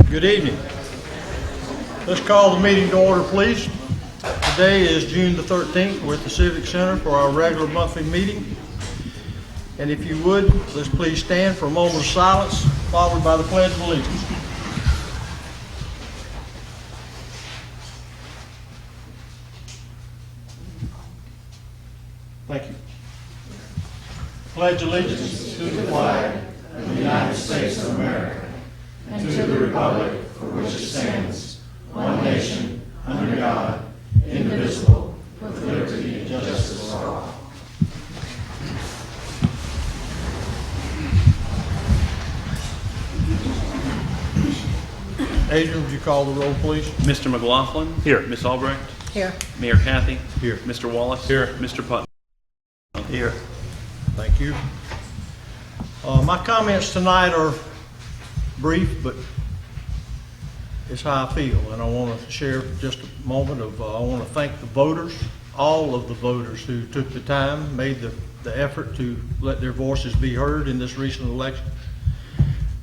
Good evening. Let's call the meeting to order, please. Today is June the 13th. We're at the Civic Center for our regular monthly meeting. And if you would, let's please stand for a moment of silence, followed by the Pledge of Allegiance. Thank you. Pledge allegiance to the flag of the United States of America and to the republic for which it stands, one nation, under God, indivisible, with liberty and justice for all. Adrian, would you call the roll, please? Mr. McLaughlin? Here. Ms. Albrecht? Here. Mayor Kathy? Here. Mr. Wallace? Here. Mr. Putnam? Here. Thank you. My comments tonight are brief, but it's how I feel, and I want to share just a moment of, I want to thank the voters, all of the voters who took the time, made the effort to let their voices be heard in this recent election.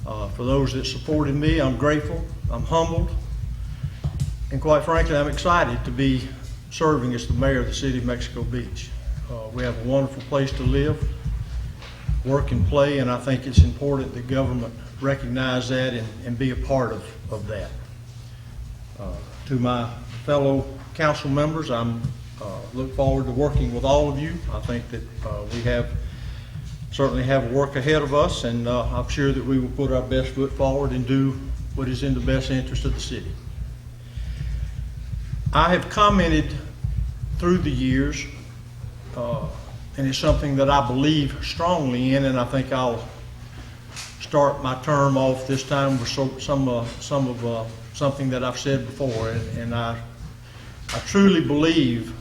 For those that supported me, I'm grateful, I'm humbled, and quite frankly, I'm excited to be serving as the mayor of the city of Mexico Beach. We have a wonderful place to live, work, and play, and I think it's important that government recognize that and be a part of that. To my fellow council members, I'm look forward to working with all of you. I think that we certainly have work ahead of us, and I'm sure that we will put our best foot forward and do what is in the best interest of the city. I have commented through the years, and it's something that I believe strongly in, and I think I'll start my term off this time with something that I've said before, and I truly believe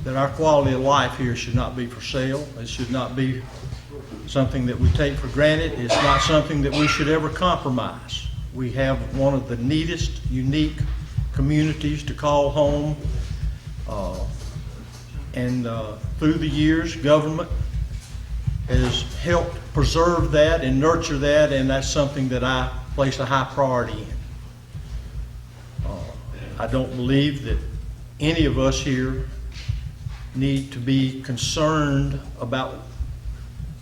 that our quality of life here should not be for sale. It should not be something that we take for granted. It's not something that we should ever compromise. We have one of the neatest, unique communities to call home, and through the years, government has helped preserve that and nurture that, and that's something that I place a high priority in. I don't believe that any of us here need to be concerned about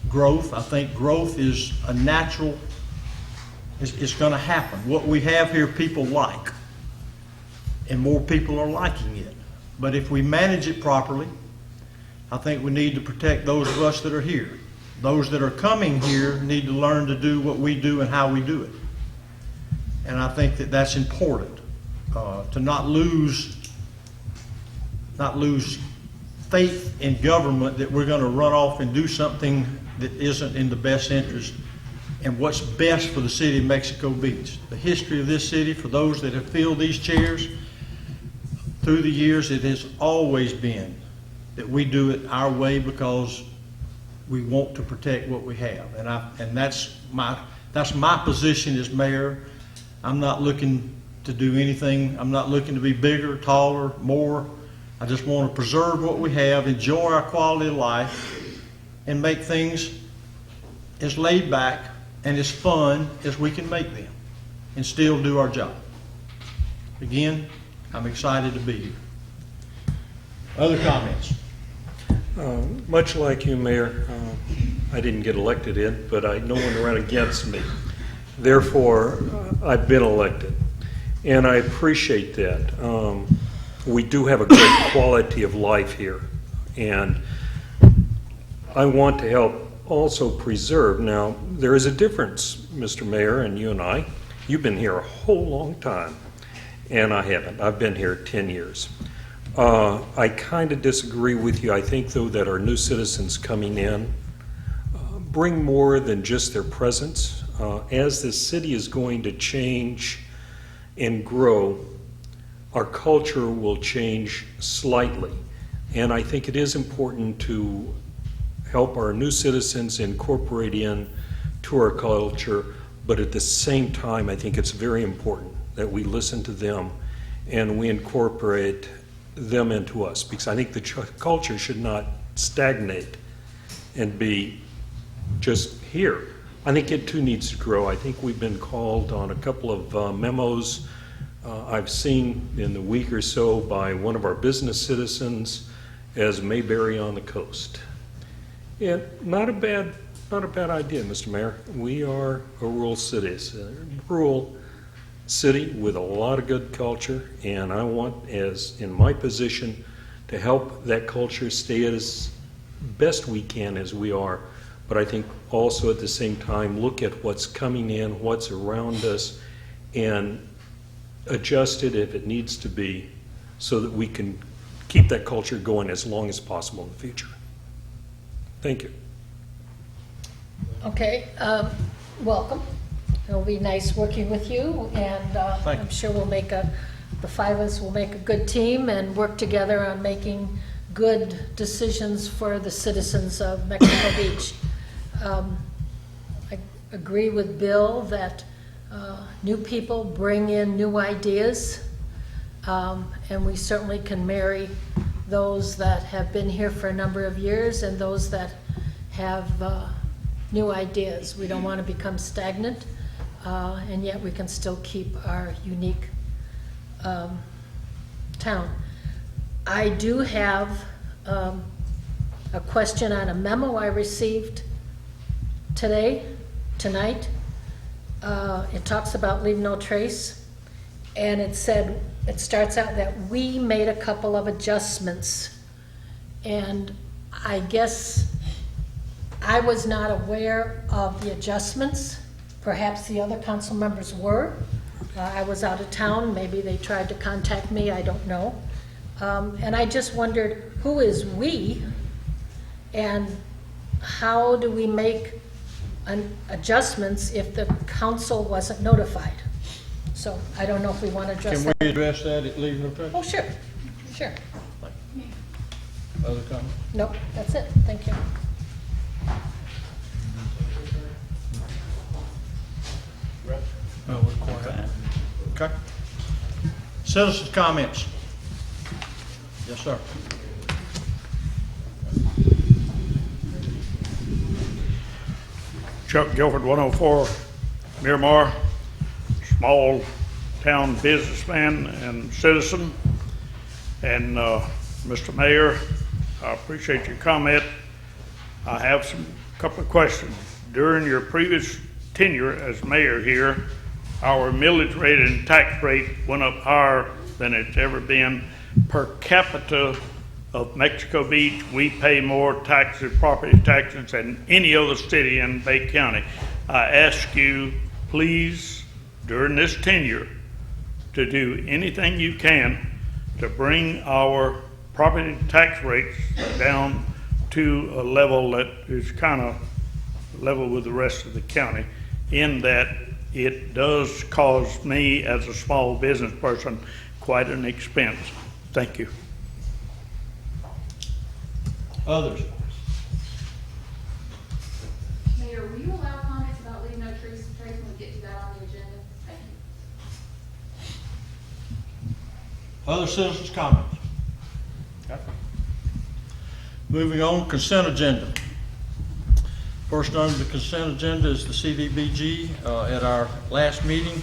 growth. I think growth is a natural, it's going to happen. What we have here, people like, and more people are liking it. But if we manage it properly, I think we need to protect those of us that are here. Those that are coming here need to learn to do what we do and how we do it. And I think that that's important, to not lose faith in government that we're going to run off and do something that isn't in the best interest and what's best for the city of Mexico Beach. The history of this city, for those that have filled these chairs through the years, it has always been that we do it our way because we want to protect what we have, and that's my position as mayor. I'm not looking to do anything. I'm not looking to be bigger, taller, more. I just want to preserve what we have, enjoy our quality of life, and make things as laid back and as fun as we can make them, and still do our job. Again, I'm excited to be here. Other comments? Much like you, Mayor, I didn't get elected in, but no one ran against me. Therefore, I've been elected, and I appreciate that. We do have a great quality of life here, and I want to help also preserve. Now, there is a difference, Mr. Mayor, and you and I. You've been here a whole long time, and I haven't. I've been here 10 years. I kind of disagree with you. I think, though, that our new citizens coming in bring more than just their presence. As this city is going to change and grow, our culture will change slightly. And I think it is important to help our new citizens incorporate in to our culture, but at the same time, I think it's very important that we listen to them and we incorporate them into us, because I think the culture should not stagnate and be just here. I think it too needs to grow. I think we've been called on a couple of memos I've seen in the week or so by one of our business citizens as Mayberry on the coast. And not a bad idea, Mr. Mayor. We are a rural city with a lot of good culture, and I want, as in my position, to help that culture stay as best we can as we are. But I think also at the same time look at what's coming in, what's around us, and adjust it if it needs to be, so that we can keep that culture going as long as possible in the future. Thank you. Okay, welcome. It'll be nice working with you, and Thank I'm you. sure the five of us will make a good team and work together on making good decisions for the citizens of Mexico Beach. I agree with Bill that new people bring in new ideas, and we certainly can marry those that have been here for a number of years and those that have new ideas. We don't want to become stagnant, and yet we can still keep our unique town. I do have a question on a memo I received tonight. It talks about leave no trace, and it starts out that we made a couple of adjustments, and I guess I was not aware of the adjustments. Perhaps the other council members were. I was out of town, maybe they tried to contact me, I don't know. And I just wondered, who is we, and how do we make adjustments if the council wasn't notified? So I don't know if we want to address Can that. we address that at leaving the Oh, sure. Other comments? Nope, that's it, thank you. Okay. Citizens' comments. Yes, sir. Chuck Guilford, 104 Miramar, small town businessman and citizen. And Mr. Mayor, I appreciate your comment. I have couple of questions. During your previous tenure as mayor here, our millage rate and tax rate went up higher than it's ever been. Per capita of Mexico Beach, we pay more taxes, property taxes, than any other city in Bay County. I ask you, please, during this tenure, to do anything you can to bring our property tax rates down to a level that is kind of level with the rest of the county, in that it does cause me as a small business person quite an expense. Thank you. Others? Mayor, will you allow comments about leave no trace when we get to that on the agenda? Thank you. Other citizens' comments? Okay. Moving on, consent agenda. First under the consent agenda is the CDBG. At our last meeting,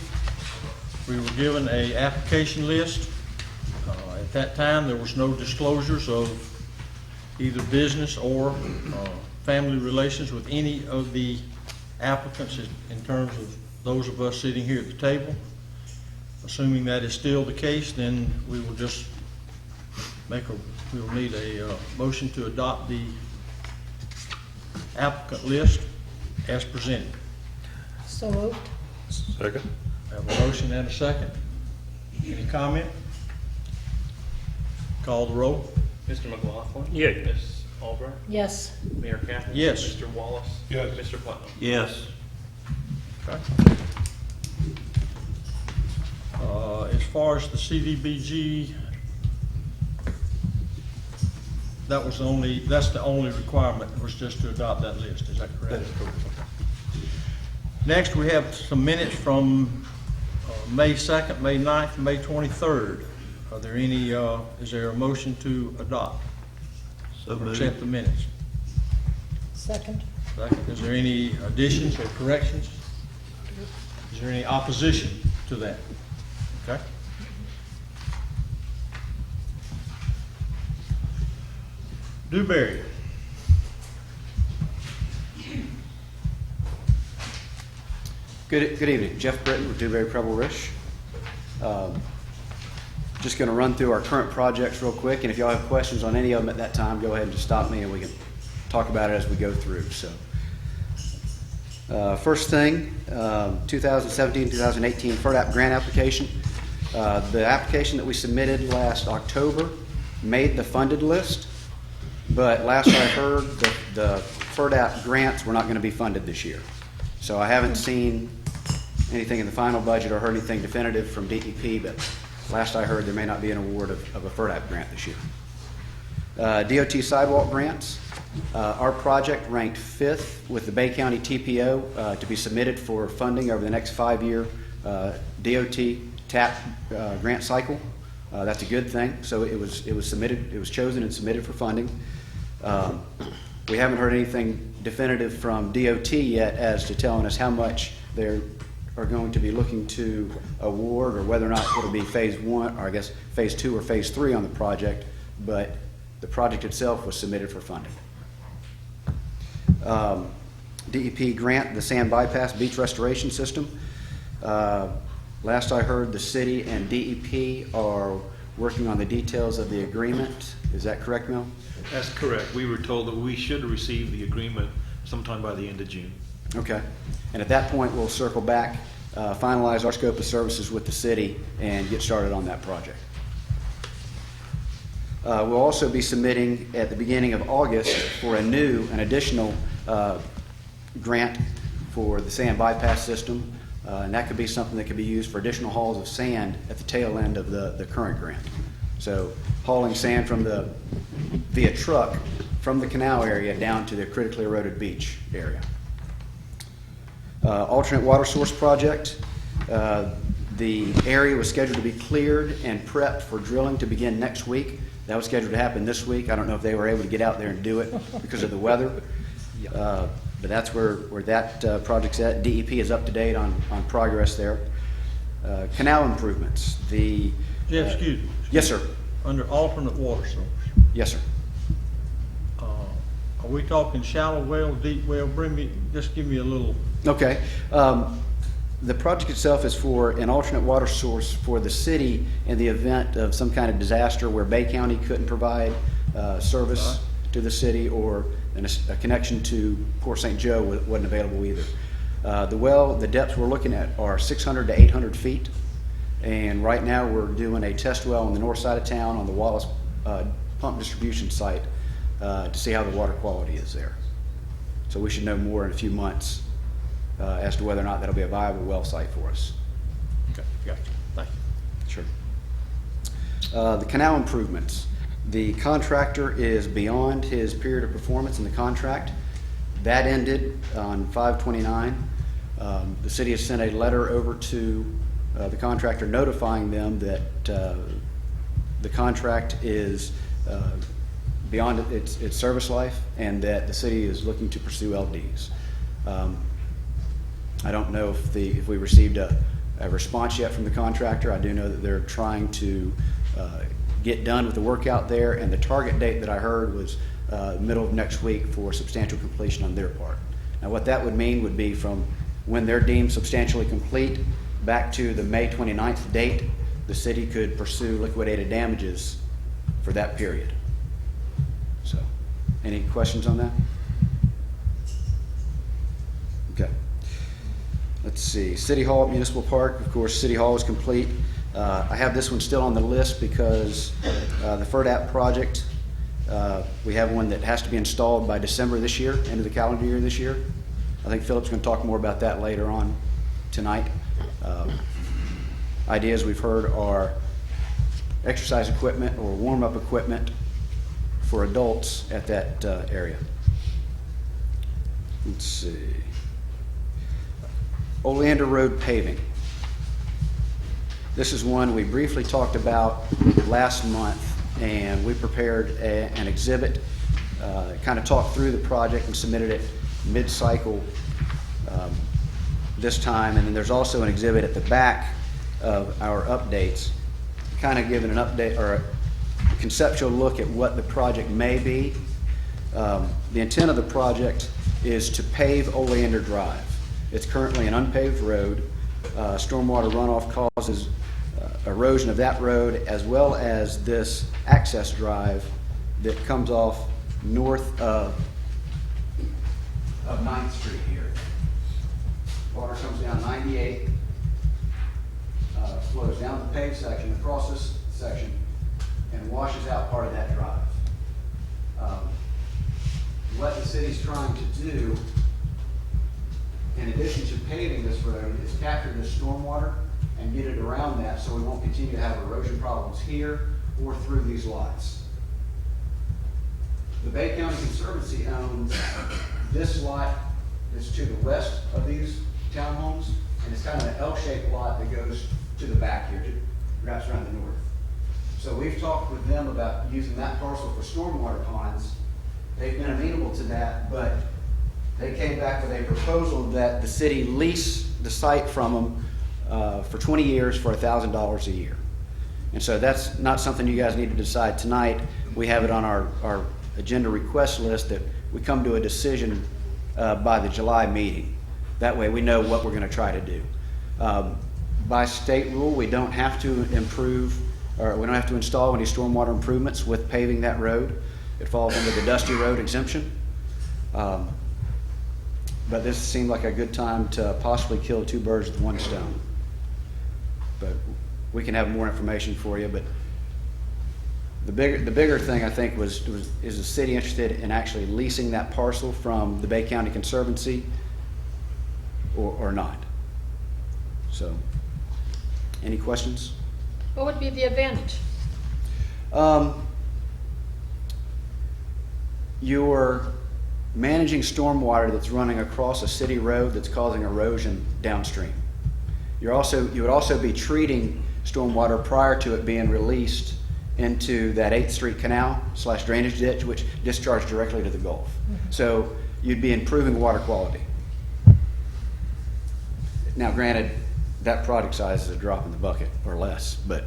we were given an application list. At that time, there was no disclosures of either business or family relations with any of the applicants in terms of those of us sitting here at the table. Assuming that is still the case, then we will just we will need a motion to adopt the applicant list as presented. So moved. Second. I have a motion and a second. Any comment? Call the roll. Mr. McLaughlin? Yeah. Ms. Albright? Yes. Mayor Catherine? Yes. Mr. Wallace? Yes. Mr. Putnam? Yes. Okay. As far as the CDBG, that's the only requirement, was just to adopt that list, is that correct? That is correct. Next, we have some minutes from May 2nd, May 9th, and May 23rd. Are there any, is there a motion to adopt? So Or moved. accept the minutes? Second. Second, is there any additions or corrections? Is there any opposition to that? Okay. Dewberry. Good evening. Jeff Britton with Dewberry Preble Rish. Just going to run through our current projects real quick, and if y'all have questions on any of them at that time, go ahead and just stop me and we can talk about it as we go through. So, first thing, 2017-2018 FERDAP grant application. The application that we submitted last October made the funded list, but last I heard, the FERDAP grants were not going to be funded this year. So I haven't seen anything in the final budget or heard anything definitive from DEP, but last I heard, there may not be an award of a FERDAP grant this year. DOT sidewalk grants. Our project ranked 5th with the Bay County TPO to be submitted for funding over the next 5-year DOT TAP grant cycle. That's a good thing. So it was submitted, it was chosen and submitted for funding. We haven't heard anything definitive from DOT yet as to telling us how much they are going to be looking to award, or whether or not it'll be phase 1, or I guess phase 2 or phase 3 on the project, but the project itself was submitted for funding. DEP grant, the sand bypass beach restoration system. Last I heard, the city and DEP are working on the details of the agreement. Is that correct, Mel? That's correct. We were told that we should receive the agreement sometime by the end of June. Okay. And at that point, we'll circle back, finalize our scope of services with the city, and get started on that project. We'll also be submitting at the beginning of August for an additional grant for the sand bypass system, and that could be something that could be used for additional hauls of sand at the tail end of the current grant. So hauling sand via truck from the canal area down to the critically eroded beach area. Alternate water source project. The area was scheduled to be cleared and prepped for drilling to begin next week. That was scheduled to happen this week. I don't know if they were able to get out there and do it because of the weather. But that's where that project's at. DEP is up to date on progress there. Canal improvements. Jeff, excuse me. Yes, sir. Under alternate water source, Yes, sir. are we talking shallow well, deep well? Just give me a little. Okay. The project itself is for an alternate water source for the city in the event of some kind of disaster where Bay County couldn't provide service to the city, or a connection to Port St. Joe wasn't available either. The depths we're looking at are 600 to 800 feet. And right now we're doing a test well on the north side of town on the Wallace pump distribution site to see how the water quality is there. So we should know more in a few months as to whether or not that'll be a viable well site for us. Okay, gotcha. Thank you. Sure. The canal improvements. The contractor is beyond his period of performance in the contract. That ended on 5/29. The city has sent a letter over to the contractor notifying them that the contract is beyond its service life, and that the city is looking to pursue LDs. I don't know if we received a response yet from the contractor. I do know that they're trying to get done with the work out there, and the target date that I heard was middle of next week for substantial completion on their part. Now, what that would mean would be from when they're deemed substantially complete back to the May 29th date, the city could pursue liquidated damages for that period. So, any questions on that? Okay. Let's see. City Hall at Municipal Park. Of course, City Hall is complete. I have this one still on the list because the FERDAP project, we have one that has to be installed by December this year, end of the calendar year this year. I think Philip's going to talk more about that later on tonight. Ideas we've heard are exercise equipment or warm-up equipment for adults at that area. Let's see. Oleander Road paving. This is one we briefly talked about last month, and we prepared an exhibit, kind of talked through the project and submitted it mid-cycle this time. And then there's also an exhibit at the back of our updates, kind of giving an update or a conceptual look at what the project may be. The intent of the project is to pave Oleander Drive. It's currently an unpaved road. Stormwater runoff causes erosion of that road, as well as this access drive that comes off north of 9th Street here. Water comes down 98, flows down the paved section, across this section, and washes out part of that drive. What the city's trying to do, in addition to paving this road, is capture this stormwater and get it around that so we won't continue to have erosion problems here or through these lots. The Bay County Conservancy owns this lot that's to the west of these townhomes, and it's kind of an L-shaped lot that goes to the back here, wraps around the north. So we've talked with them about using that parcel for stormwater ponds. They've been amenable to that, but they came back with a proposal that the city lease the site from them for 20 years for $1,000 a year. And so that's not something you guys need to decide tonight. We have it on our agenda request list that we come to a decision by the July meeting. That way we know what we're going to try to do. By state rule, we don't have to improve, or we don't have to install any stormwater improvements with paving that road. It falls under the Dusty Road exemption. But this seemed like a good time to possibly kill two birds with one stone. But we can have more information for you. But the bigger thing, I think, is the city interested in actually leasing that parcel from the Bay County Conservancy or not? So, any questions? What would be the advantage? You're managing stormwater that's running across a city road that's causing erosion downstream. You would also be treating stormwater prior to it being released into that 8th Street Canal / drainage ditch, which discharged directly to the Gulf. Mm-hmm. So you'd be improving water quality. Now, granted, that project size is a drop in the bucket or less, but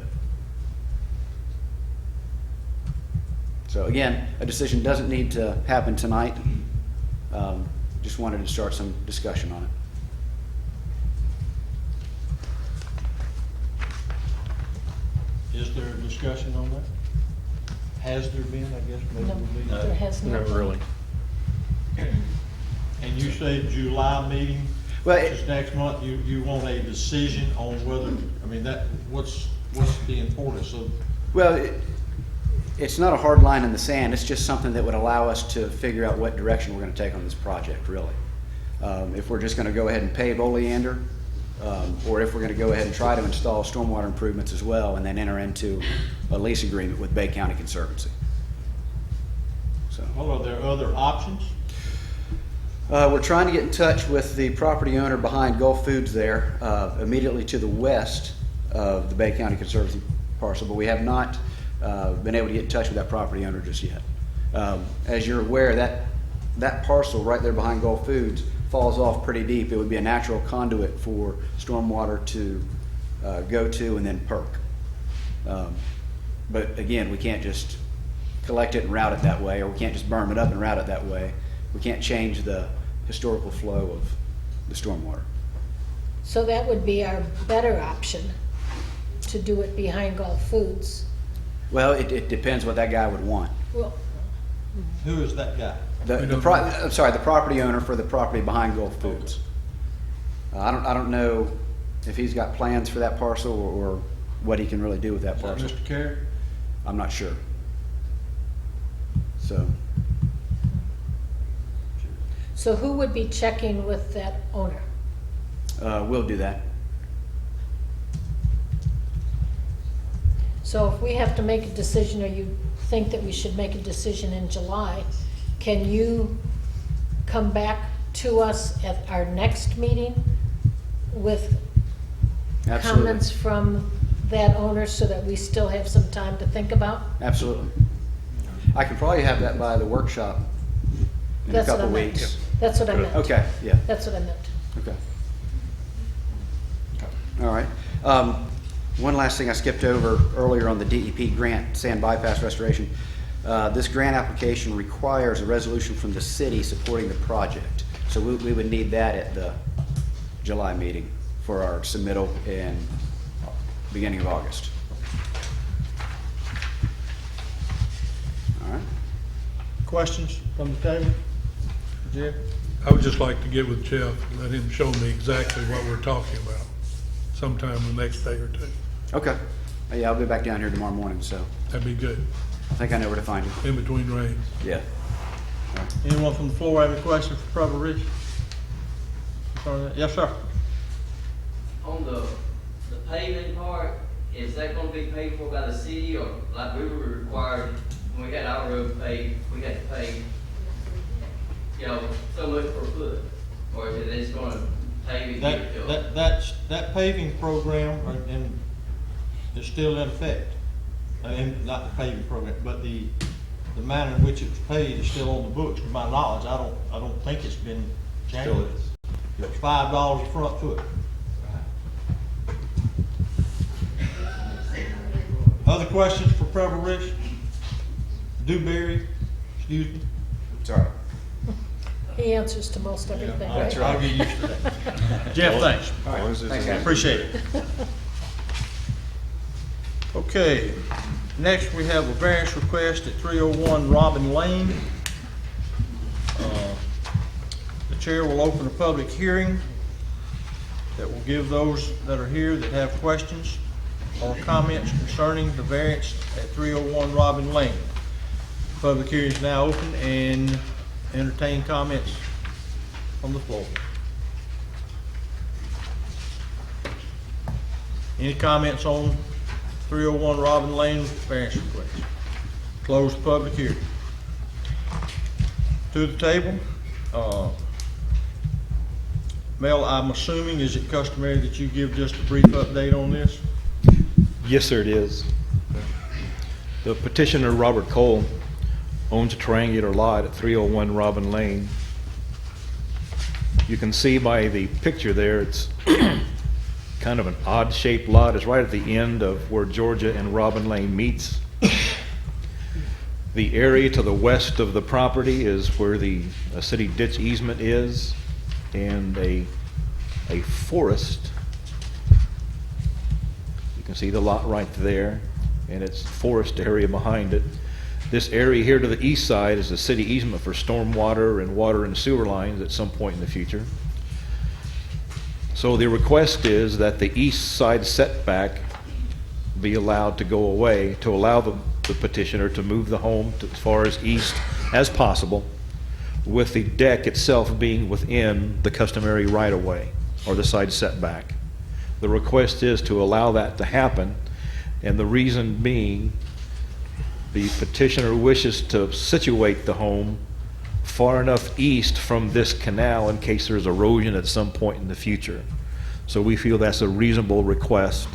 so again, a decision doesn't need to happen tonight. Just wanted to start some discussion on it. Is there a discussion on that? Has there been, I guess, maybe No, would be. there has not. Not really. And you said July meeting, Well, which is next month, you want a decision on whether, I mean, what's the importance of? Well, it's not a hard line in the sand. It's just something that would allow us to figure out what direction we're going to take on this project, really. If we're just going to go ahead and pave Oleander, or if we're going to go ahead and try to install stormwater improvements as well, and then enter into a lease agreement with Bay County Conservancy. So, Well, are there other options? we're trying to get in touch with the property owner behind Gulf Foods there, immediately to the west of the Bay County Conservancy parcel, but we have not been able to get in touch with that property owner just yet. As you're aware, that parcel right there behind Gulf Foods falls off pretty deep. It would be a natural conduit for stormwater to go to and then perk. But again, we can't just collect it and route it that way, or we can't just berm it up and route it that way. We can't change the historical flow of the stormwater. So that would be our better option, to do it behind Gulf Foods. Well, it depends what that guy would want. Well, Who is that guy? The property owner for the property behind Gulf Foods. I don't know if he's got plans for that parcel or what he can really do with that Is that parcel. Mr. Carey? I'm not sure. So, so who would be checking with that owner? we'll do that. So if we have to make a decision, or you think that we should make a decision in July, can you come back to us at our next meeting with Absolutely. comments from that owner so that we still have some time to think about? Absolutely. I can probably have that by the workshop in a That's what I couple meant. weeks. That's what I meant. Okay, yeah, That's what I meant. okay. All right. One last thing I skipped over earlier on the DEP grant, sand bypass restoration. This grant application requires a resolution from the city supporting the project. So we would need that at the July meeting for our submittal in beginning of August. All right. Questions from the table? Jeff? I would just like to get with Jeff and let him show me exactly what we're talking about sometime the next day or two. Okay. Yeah, I'll be back down here tomorrow morning, so That'd be good, I think I know where to find you. in between rains. Yeah. Anyone from the floor have any questions for Trevor Rich? Yes, sir. On the paving part, is that gonna be paid for by the city, or like we were required, when we had our road paved, we had to pay, you know, so much per foot? Or is it just gonna pave it, give it to them? That paving program is still in effect. And not the paving program, but the manner in which it was paid is still on the books. To my knowledge, I don't think it's been changed. Still is. It's $5 a front foot. Other questions for Trevor Rich? Dewberry, excuse me. Sorry. He answers to most everything, right? I'll get used to that. Jeff, thanks. All right. Thanks, guys. Appreciate it. Okay, next we have a variance request at 301 Robin Lane. The chair will open a public hearing that will give those that are here that have questions or comments concerning the variance at 301 Robin Lane. Public hearing is now open and entertain comments from the floor. Any comments on 301 Robin Lane variance request? Close the public hearing. To the table, Mel, I'm assuming, is it customary that you give just a brief update on this? Yes, sir, it is. The petitioner, Robert Cole, owns a triangular lot at 301 Robin Lane. You can see by the picture there, it's kind of an odd-shaped lot. It's right at the end of where Georgia and Robin Lane meets. The area to the west of the property is where the city ditch easement is, and a forest. You can see the lot right there, and it's forest area behind it. This area here to the east side is the city easement for stormwater and water and sewer lines at some point in the future. So the request is that the east side setback be allowed to go away, to allow the petitioner to move the home to as far as east as possible, with the deck itself being within the customary right-of-way or the side setback. The request is to allow that to happen, and the reason being the petitioner wishes to situate the home far enough east from this canal in case there's erosion at some point in the future. So we feel that's a reasonable request,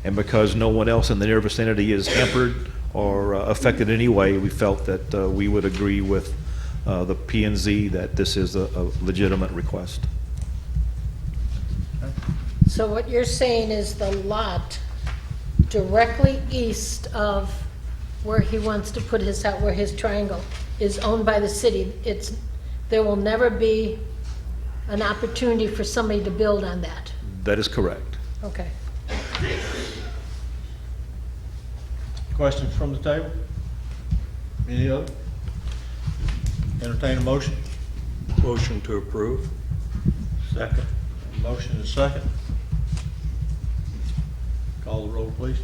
and because no one else in the near vicinity is hampered or affected in any way, we felt that we would agree with the P&Z that this is a legitimate request. So what you're saying is the lot directly east of where he wants to put his house, where his triangle is owned by the city. There will never be an opportunity for somebody to build on that. That is correct. Okay. Questions from the table? Any other? Entertain a motion? Motion to approve. Second. Motion is second. Call the roll, please.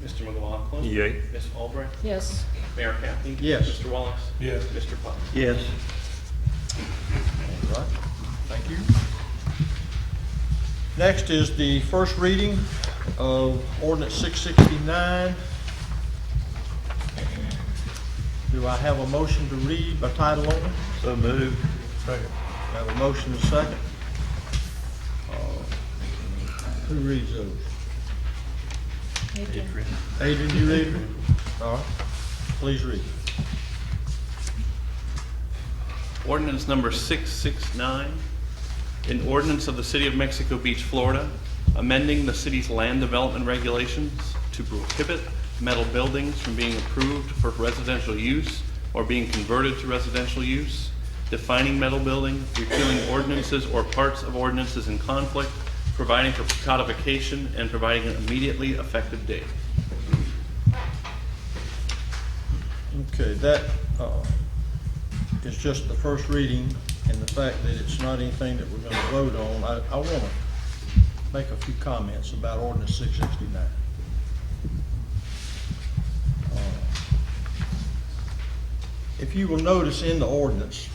Mr. McLaughlin. Yay. Ms. Albright. Yes. Mayor Kathy. Yes. Mr. Wallace. Yes. Mr. Putnam. Yes. All right, thank you. Next is the first reading of ordinance 669. Do I have a motion to read by title only? So moved. Second. I have a motion and a second. Who reads those? Adrian, you read it? All right, please read. Ordinance number 669, an ordinance of the City of Mexico Beach, Florida, amending the city's land development regulations to prohibit metal buildings from being approved for residential use or being converted to residential use, defining metal building, repealing ordinances or parts of ordinances in conflict, providing for codification, and providing an immediately effective date. Okay, that is just the first reading, and the fact that it's not anything that we're going to vote on. I want to make a few comments about ordinance 669. If you will notice in the ordinance,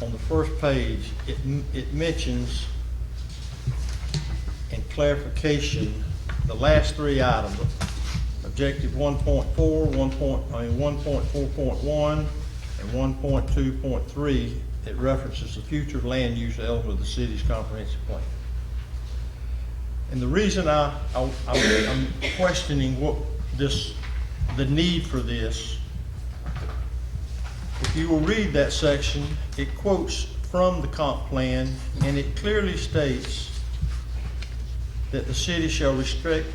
on the first page, it mentions in clarification the last three items, objective 1.4, 1.4.1, and 1.2.3. It references the future land use element of the city's comprehensive plan. And the reason I'm questioning the need for this, if you will read that section, it quotes from the comp plan, and it clearly states that the city shall restrict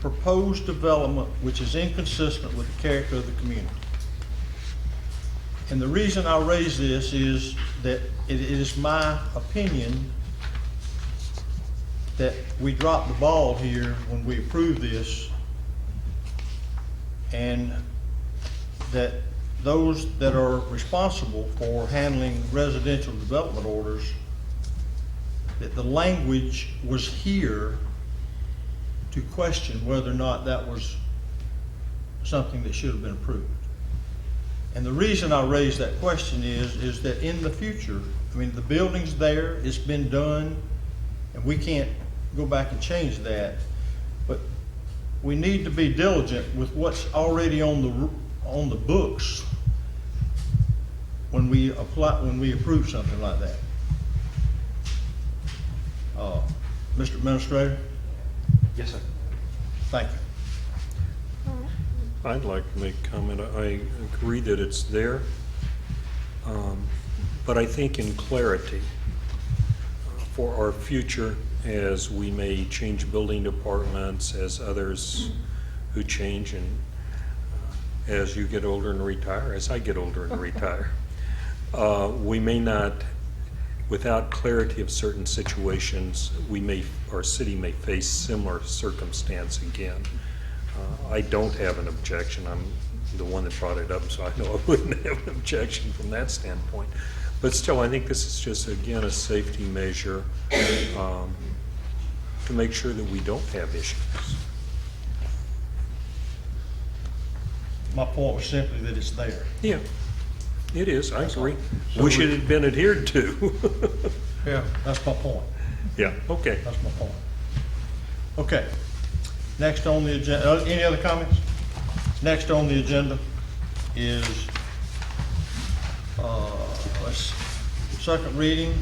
proposed development which is inconsistent with the character of the community. And the reason I raise this is that it is my opinion that we dropped the ball here when we approved this, and that those that are responsible for handling residential development orders, that the language was here to question whether or not that was something that should have been approved. And the reason I raise that question is that in the future, I mean, the building's there, it's been done, and we can't go back and change that, but we need to be diligent with what's already on the books when we approve something like that. Mr. Administrator? Yes, sir. Thank you. I'd like to make a comment. I agree that it's there, but I think in clarity for our future, as we may change building departments, as others who change, and as you get older and retire, as I get older and retire, we may not, without clarity of certain situations, our city may face similar circumstance again. I don't have an objection. I'm the one that brought it up, so I know I wouldn't have an objection from that standpoint. But still, I think this is just, again, a safety measure to make sure that we don't have issues. My point was simply that it's there. Yeah, it is. I agree. So Wish it had been adhered to. Yeah, that's my point. Yeah, okay. That's my point. Okay. Next on the agenda, any other comments? Next on the agenda is second reading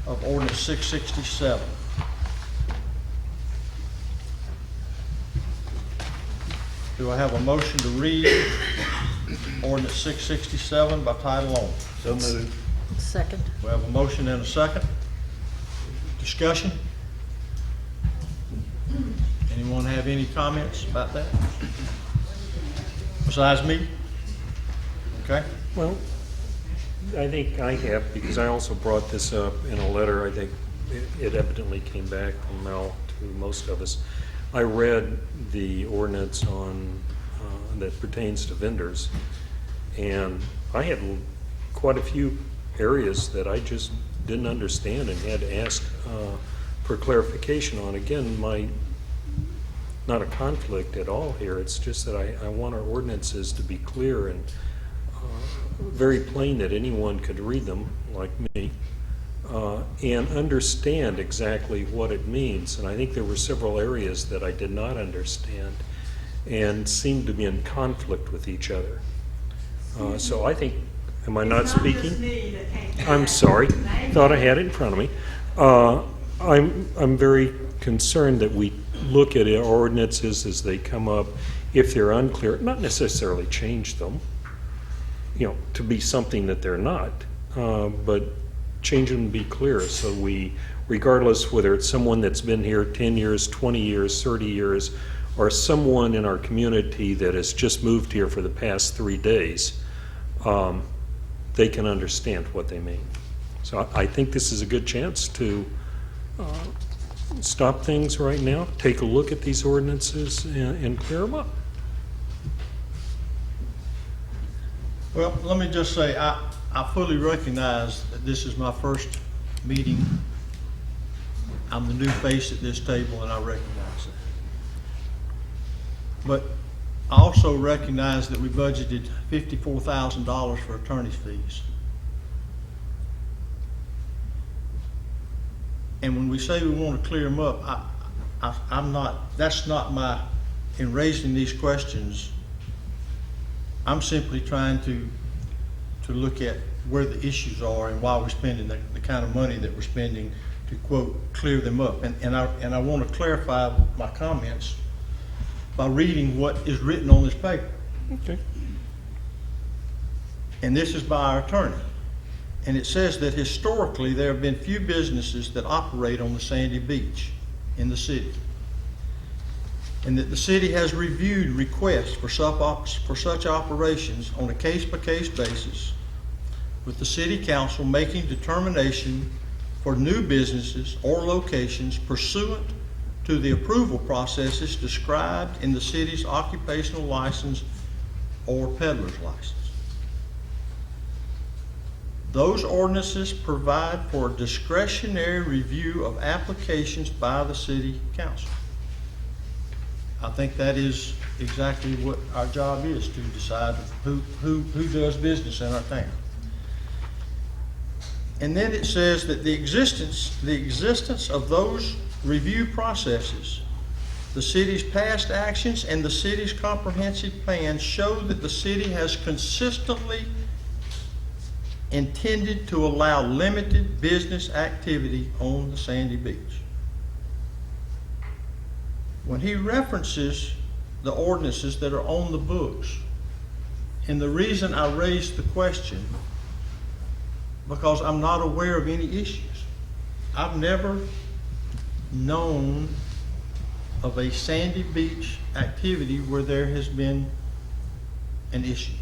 of ordinance 667. Do I have a motion to read ordinance 667 by title only? So moved. Second. We have a motion and a second. Discussion? Anyone have any comments about that? Besides me? Okay. Well, I think I have, because I also brought this up in a letter. I think it evidently came back from Mel to most of us. I read the ordinance on that pertains to vendors, and I had quite a few areas that I just didn't understand and had to ask for clarification on. Again, not a conflict at all here. It's just that I want our ordinances to be clear and very plain, that anyone could read them, like me, and understand exactly what it means. And I think there were several areas that I did not understand and seemed to be in conflict with each other. So I think, am I not speaking? It's not just me that can't. I'm sorry. Thought I had it in front of me. I'm very concerned that we look at our ordinances as they come up. If they're unclear, not necessarily change them, to be something that they're not, but change them to be clear, so we, regardless whether it's someone that's been here 10 years, 20 years, 30 years, or someone in our community that has just moved here for the past 3 days, they can understand what they mean. So I think this is a good chance to stop things right now, take a look at these ordinances and clear them up. Well, let me just say, I fully recognize that this is my first meeting. I'm the new face at this table, and I recognize that. But I also recognize that we budgeted $54,000 for attorney's fees. And when we say we want to clear them up, that's not my, in raising these questions, I'm simply trying to look at where the issues are and why we're spending the kind of money that we're spending to, quote, clear them up. And I want to clarify my comments by reading what is written on this paper. Okay. And this is by our attorney. And it says that historically there have been few businesses that operate on the sandy beach in the city. And that the city has reviewed requests for such operations on a case-by-case basis, with the city council making determination for new businesses or locations pursuant to the approval processes described in the city's occupational license or peddler's license. Those ordinances provide for a discretionary review of applications by the city council. I think that is exactly what our job is, to decide who does business in our town. And then it says that the existence of those review processes, the city's past actions, and the city's comprehensive plan show that the city has consistently intended to allow limited business activity on the sandy beach. When he references the ordinances that are on the books, and the reason I raised the question, because I'm not aware of any issues. I've never known of a sandy beach activity where there has been an issue.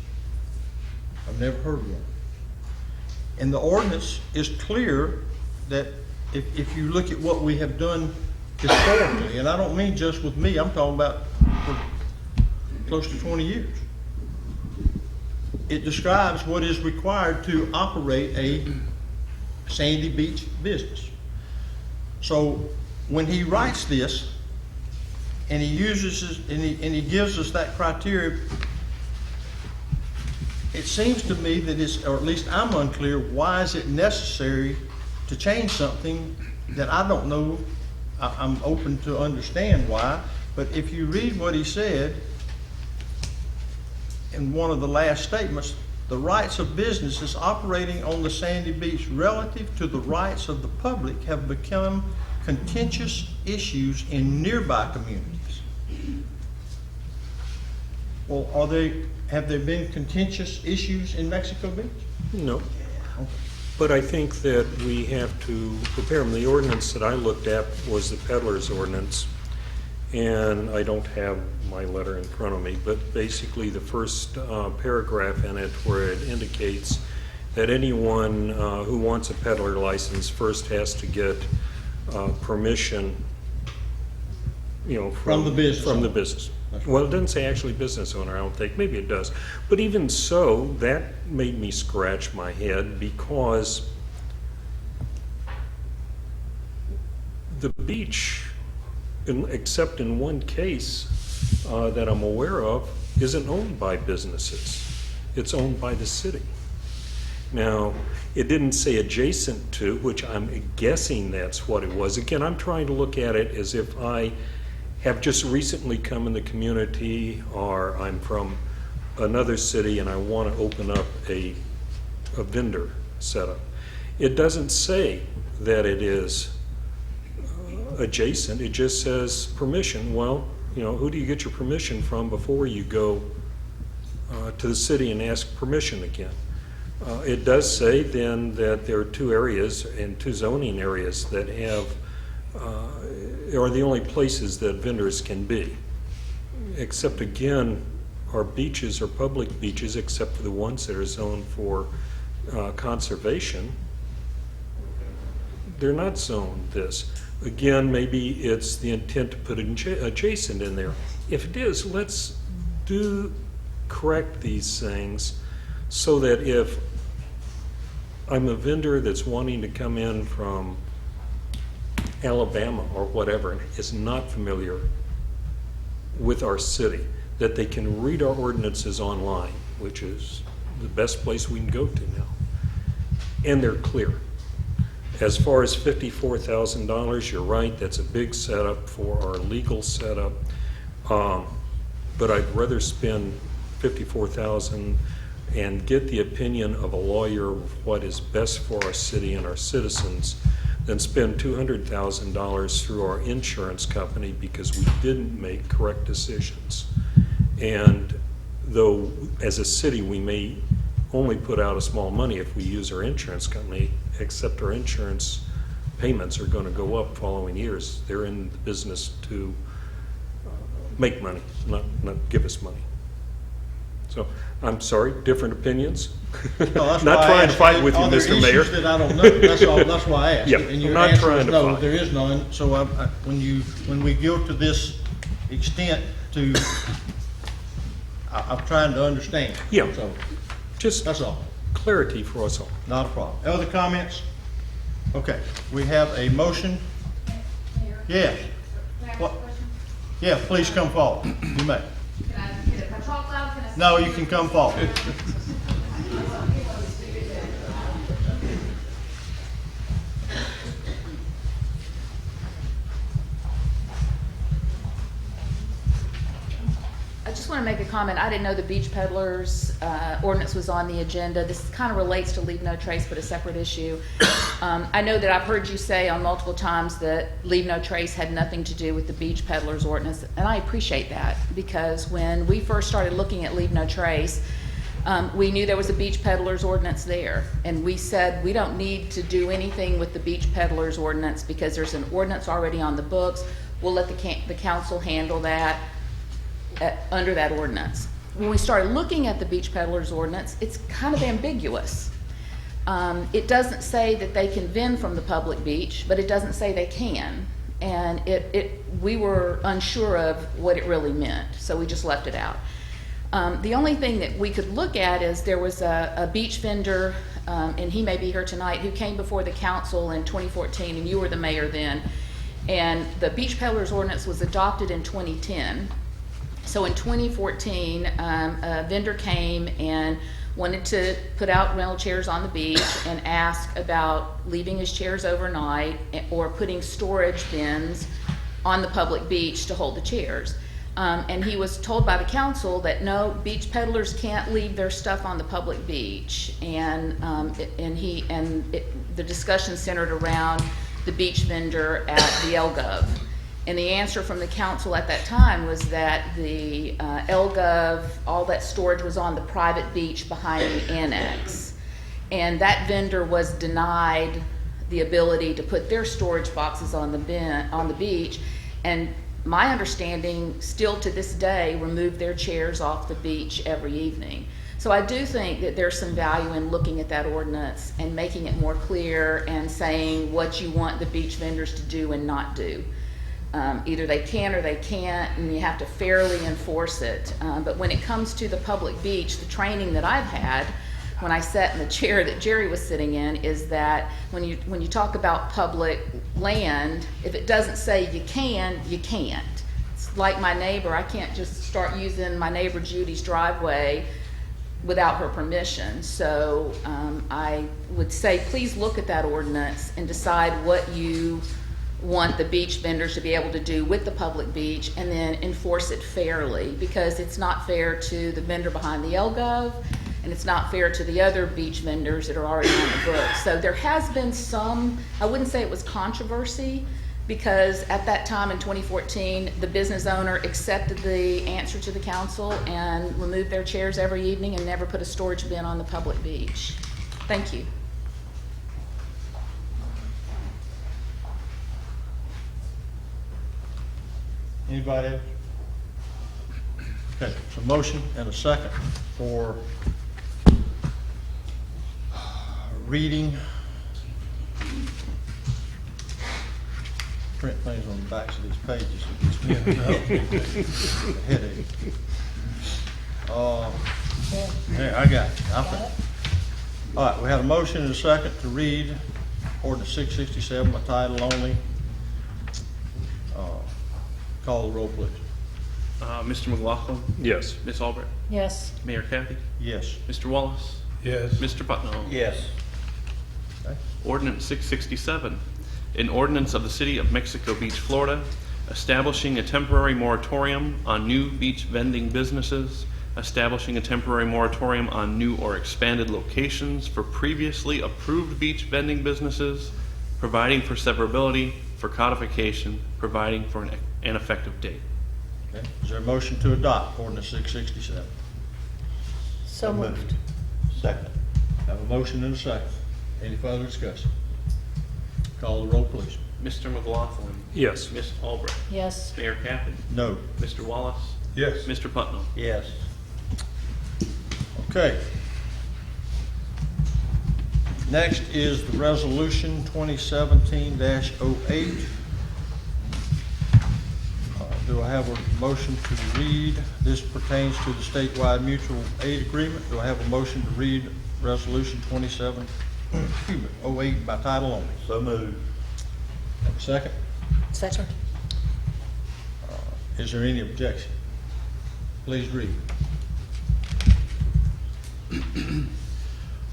I've never heard of one. And the ordinance is clear that if you look at what we have done historically, and I don't mean just with me, I'm talking about for close to 20 years. It describes what is required to operate a sandy beach business. So when he writes this, and he uses and he gives us that criteria, it seems to me that it's, or at least I'm unclear, why is it necessary to change something that I don't know. I'm open to understand why, but if you read what he said in one of the last statements, the rights of businesses operating on the sandy beach relative to the rights of the public have become contentious issues in nearby communities. Well, have there been contentious issues in Mexico Beach? No. Okay. But I think that we have to prepare them. The ordinance that I looked at was the peddler's ordinance, and I don't have my letter in front of me, but basically the first paragraph in it where it indicates that anyone who wants a peddler license first has to get permission, From the business From the owner. business. That's Well, it doesn't say actually business owner, I don't think. Maybe it does. But even so, that made me scratch my head, because the beach, except in one case that I'm aware of, isn't owned by businesses. It's owned by the city. Now, it didn't say adjacent to, which I'm guessing that's what it was. Again, I'm trying to look at it as if I have just recently come in the community, or I'm from another city and I want to open up a vendor setup. It doesn't say that it is adjacent, it just says permission. Well, you know, who do you get your permission from before you go to the city and ask permission again? It does say then that there are two areas and two zoning areas that have, are the only places that vendors can be. Except again, our beaches are public beaches except for the ones that are zoned for conservation. They're not zoned this. Again, maybe it's the intent to put adjacent in there. If it is, let's correct these things so that if I'm a vendor that's wanting to come in from Alabama or whatever and is not familiar with our city, that they can read our ordinances online, which is the best place we can go to now. And they're clear. As far as $54,000, you're right, that's a big setup for our legal setup. But I'd rather spend $54,000 and get the opinion of a lawyer of what is best for our city and our citizens than spend $200,000 through our insurance company because we didn't make correct decisions. And though as a city we may only put out a small money if we use our insurance company, except our insurance payments are going to go up following years. They're in the business to make money, not give us money. So I'm sorry, different opinions. No, that's Not why I trying to asked, fight with you, are there Mr. Mayor. issues that I don't know? That's all, that's why I asked. Yeah, And your I'm not answer trying is to no, fight. there is none. So when we go to this extent to, I'm trying to understand. Yeah. So, Just that's all. clarity for us all. Not a problem. Other comments? Okay, we have a motion. Mayor? Yes. Can I ask What? a question? Yeah, please come forward. You may. Can I get it? Talk loud, can I? No, you can come forward. I just want to make a comment. I didn't know the beach peddlers ordinance was on the agenda. This kind of relates to Leave No Trace, but a separate issue. I know that I've heard you say on multiple times that Leave No Trace had nothing to do with the beach peddlers ordinance, and I appreciate that because when we first started looking at Leave No Trace, we knew there was a beach peddlers ordinance there, and we said we don't need to do anything with the beach peddlers ordinance because there's an ordinance already on the books. We'll let the council handle that under that ordinance. When we started looking at the beach peddlers ordinance, it's kind of ambiguous. It doesn't say that they can vend from the public beach, but it doesn't say they can. And we were unsure of what it really meant, so we just left it out. The only thing that we could look at is there was a beach vendor, and he may be here tonight, who came before the council in 2014, and you were the mayor then. And the beach peddlers ordinance was adopted in 2010. So in 2014, a vendor came and wanted to put out rental chairs on the beach and ask about leaving his chairs overnight or putting storage bins on the public beach to hold the chairs. And he was told by the council that no, beach peddlers can't leave their stuff on the public beach. And the discussion centered around the beach vendor at the LGov. And the answer from the council at that time was that the LGov, all that storage was on the private beach behind the annex. And that vendor was denied the ability to put their storage boxes on the beach. And my understanding, still to this day, remove their chairs off the beach every evening. So I do think that there's some value in looking at that ordinance and making it more clear and saying what you want the beach vendors to do and not do. Either they can or they can't, and you have to fairly enforce it. But when it comes to the public beach, the training that I've had when I sat in the chair that Jerry was sitting in is that when you talk about public land, if it doesn't say you can, you can't. It's like my neighbor. I can't just start using my neighbor Judy's driveway without her permission. So I would say please look at that ordinance and decide what you want the beach vendors to be able to do with the public beach and then enforce it fairly, because it's not fair to the vendor behind the LGov and it's not fair to the other beach vendors that are already on the books. So there has been some, I wouldn't say it was controversy, because at that time in 2014, the business owner accepted the answer to the council and removed their chairs every evening and never put a storage bin on the public beach. Thank you. Anybody else? Okay, so motion and a second for reading. Print things on the backs of these pages. It gives me a headache. There, I got it. All right, we have a motion and a second to read ordinance 667 by title only. Call the roll, please. Mr. McLaughlin, Yes. Ms. Albrecht, Yes. Mayor Kathy, Yes. Mr. Wallace, Yes. Mr. Putnam. Yes. Okay. Ordinance 667, an ordinance of the City of Mexico Beach, Florida, establishing a temporary moratorium on new beach vending businesses, establishing a temporary moratorium on new or expanded locations for previously approved beach vending businesses, providing for severability, for codification, providing for an effective date. Okay. Is there a motion to adopt ordinance 667? So moved. Second. Have a motion and a second. Any further discussion? Call the roll, please. Mr. McLaughlin. Yes. Ms. Albrecht. Yes. Mayor Kathy. No. Mr. Wallace. Yes. Mr. Putnam. Yes. Okay. Next is the resolution 2017-08. Do I have a motion to read? This pertains to the statewide mutual aid agreement. Do I have a motion to read resolution 08 by title only? So moved. Have a second? Second. Is there any objection? Please read.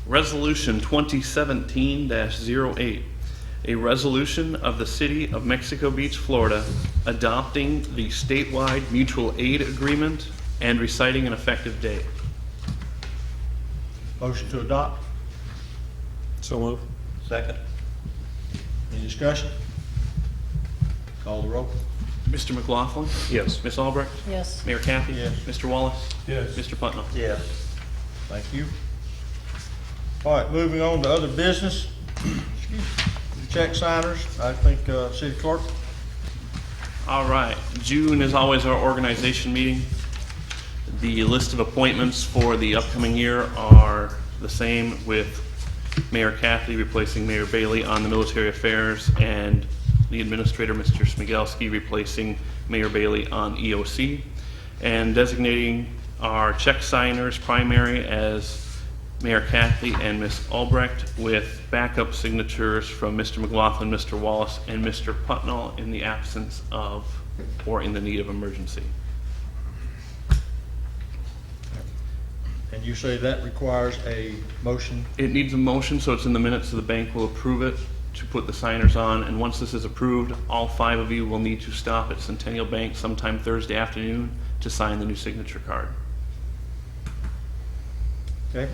Resolution 2017-08, a resolution of the City of Mexico Beach, Florida, adopting the statewide mutual aid agreement and reciting an effective date. Motion to adopt? So move. Second. Any discussion? Call the roll. Mr. McLaughlin? Yes. Ms. Albrecht? Yes. Mayor Kathy? Yes. Mr. Wallace? Yes. Mr. Putnam? Yes. Thank you. All right, moving on to other business. Check signers, I think, City Clerk. All right, June is always our organization meeting. The list of appointments for the upcoming year are the same, with Mayor Kathy replacing Mayor Bailey on the military affairs and the administrator, Mr. Smigelski, replacing Mayor Bailey on EOC, and designating our check signers primary as Mayor Kathy and Ms. Albrecht, with backup signatures from Mr. McLaughlin, Mr. Wallace, and Mr. Putnall in the absence of or in the need of emergency. And you say that requires a motion? It needs a motion, so it's in the minutes, so the bank will approve it to put the signers on. And once this is approved, all 5 of you will need to stop at Centennial Bank sometime Thursday afternoon to sign the new signature card. Okay.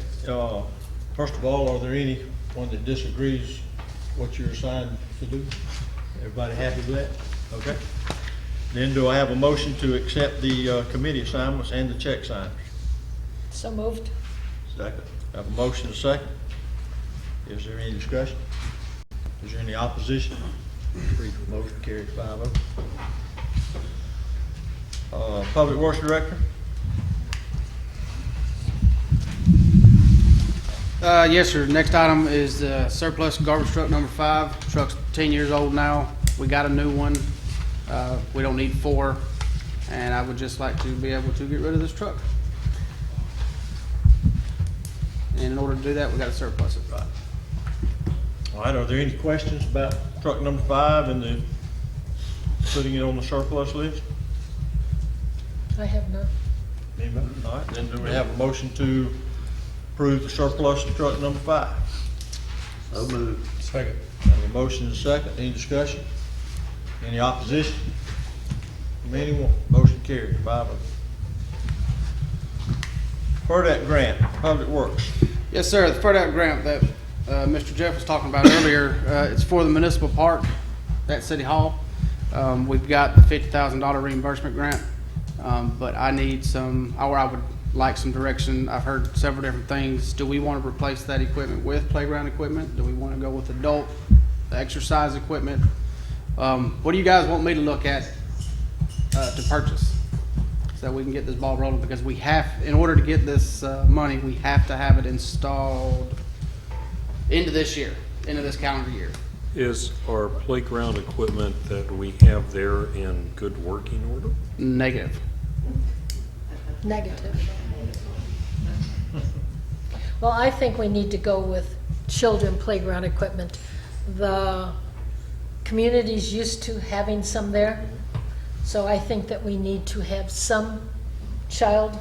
First of all, are there anyone that disagrees what you're assigned to do? Everybody happy with that? Okay. Then do I have a motion to accept the committee assignments and the check signers? So moved. Second. Have a motion and a second. Is there any discussion? Is there any opposition? Brief motion carries 5-0. Public Works Director? Yes, sir. Next item is the surplus garbage truck number 5. Truck's 10 years old now. We got a new one. We don't need 4. And I would just like to be able to get rid of this truck. And in order to do that, we got to surplus it. Right. All right, are there any questions about truck number 5 and the putting it on the surplus list? I have none. Anybody? All right, then do we have a motion to approve the surplus of truck number 5? So moved. Second. Have a motion and a second. Any discussion? Any opposition? From anyone? Motion carried 5-0. FERDAP grant, Public Works. Yes, sir. The FERDAP grant that Mr. Jeff was talking about earlier, it's for the municipal park at City Hall. We've got the $50,000 reimbursement grant, but I need some, or I would like some direction. I've heard several different things. Do we want to replace that equipment with playground equipment? Do we want to go with adult exercise equipment? What do you guys want me to look at to purchase so that we can get this ball rolling? Because we have, in order to get this money, we have to have it installed into this year, into this calendar year. Is our playground equipment that we have there in good working order? Negative. Negative. Well, I think we need to go with children playground equipment. The community's used to having some there, so I think that we need to have some child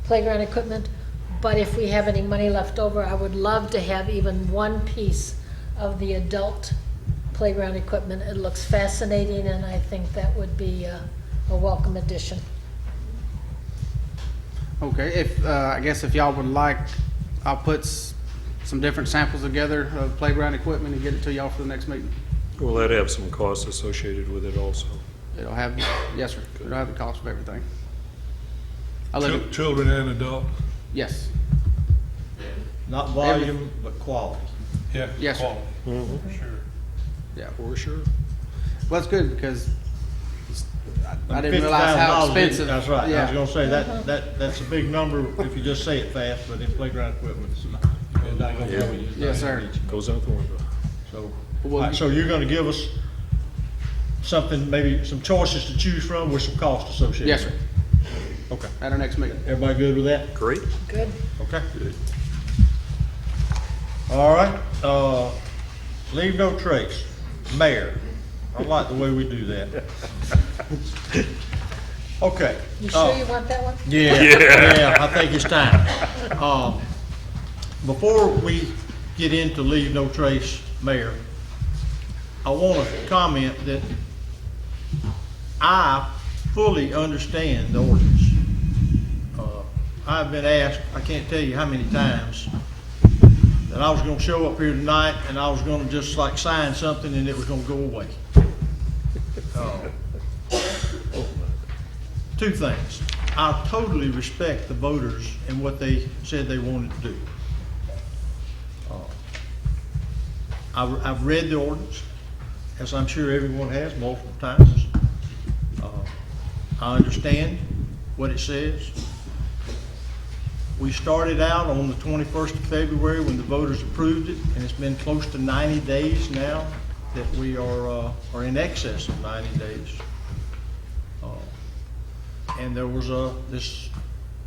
playground equipment. But if we have any money left over, I would love to have even one piece of the adult playground equipment. It looks fascinating, and I think that would be a welcome addition. Okay, if, I guess if y'all would like, I'll put some different samples together of playground equipment and get it to y'all for the next meeting. Will that have some costs associated with it also? It'll have, yes, sir, it'll have the cost of everything. I'll let it, Children and adult? yes, Not volume, but quality. Yeah. Yes, sir. quality, for sure. yeah. For sure. Well, that's good because I didn't realize how $50,000, expensive. That's right. I was Yeah, gonna say that's a big number if you just say it fast, but in playground equipment, it's not gonna Yeah. go you. Yes, sir. Goes out the window. So, Well, all right, so you're gonna give us something, maybe some choices to choose from with some cost associated? yes, sir, Okay. at our next meeting. Everybody good with that? Great. Good. Okay. All right, leave no trace. Mayor, I like the way we do that. Okay. You sure you want that one? Yeah, I think it's time. Before we get into leave no trace, Mayor, I want to comment that I fully understand the ordinance. I've been asked, I can't tell you how many times, that I was gonna show up here tonight and I was gonna just like sign something and it was gonna go away. Two things. I totally respect the voters and what they said they wanted to do. I've read the ordinance, as I'm sure everyone has multiple times. I understand what it says. We started out on the 21st of February when the voters approved it, and it's been close to 90 days now that we are in excess of 90 days. And there was this,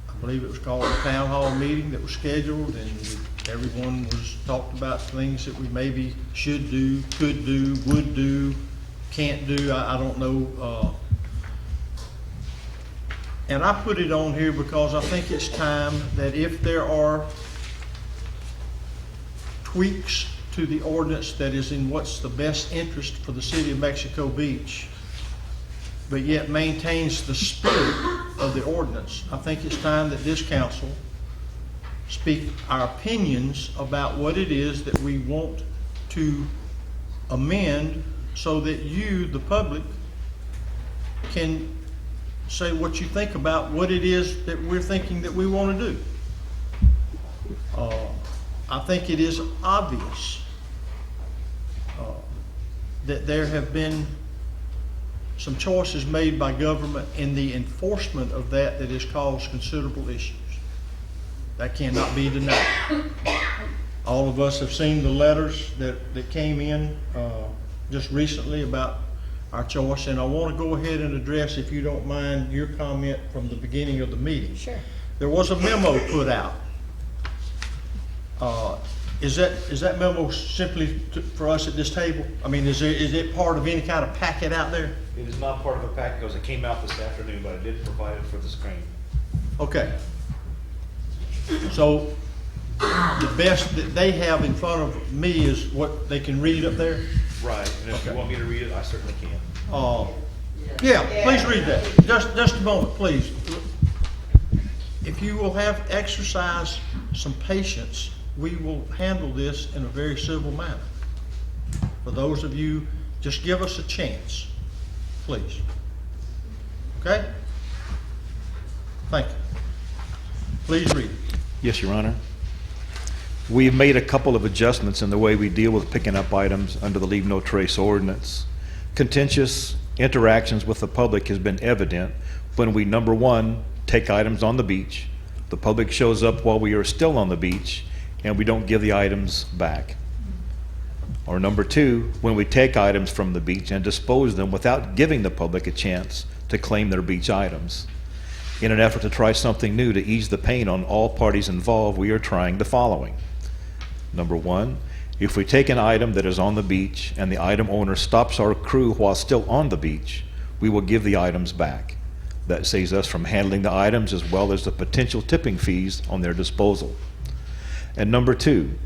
I believe it was called a town hall meeting that was scheduled, and everyone was talked about things that we maybe should do, could do, would do, can't do, I don't know. And I put it on here because I think it's time that if there are tweaks to the ordinance that is in what's the best interest for the city of Mexico Beach, but yet maintains the spirit of the ordinance, I think it's time that this council speak our opinions about what it is that we want to amend so that you, the public, can say what you think about what it is that we're thinking that we want to do. I think it is obvious that there have been some choices made by government in the enforcement of that has caused considerable issues. That cannot be denied. All of us have seen the letters that came in just recently about our choice, and I want to go ahead and address, if you don't mind, your comment from the beginning of the meeting. Sure. There was a memo put out. Is that memo simply for us at this table? I mean, is it part of any kind of packet out there? It is not part of a packet because it came out this afternoon, but I did provide it for the screen. Okay. So the best that they have in front of me is what they can read up there? Right, and if you Okay. want me to read it, I certainly can. Yeah, please read that. Just a moment, please. If you will exercise some patience, we will handle this in a very civil manner. For those of you, just give us a chance. please. Okay? Thank you. Please read. Yes, Your Honor. We've made a couple of adjustments in the way we deal with picking up items under the Leave No Trace ordinance. Contentious interactions with the public has been evident when we, number one, take items on the beach. The public shows up while we are still on the beach, and we don't give the items back. Or number two, when we take items from the beach and dispose them without giving the public a chance to claim their beach items. In an effort to try something new to ease the pain on all parties involved, we are trying the following. Number one, if we take an item that is on the beach and the item owner stops our crew while still on the beach, we will give the items back. That saves us from handling the items as well as the potential tipping fees on their disposal. And number two,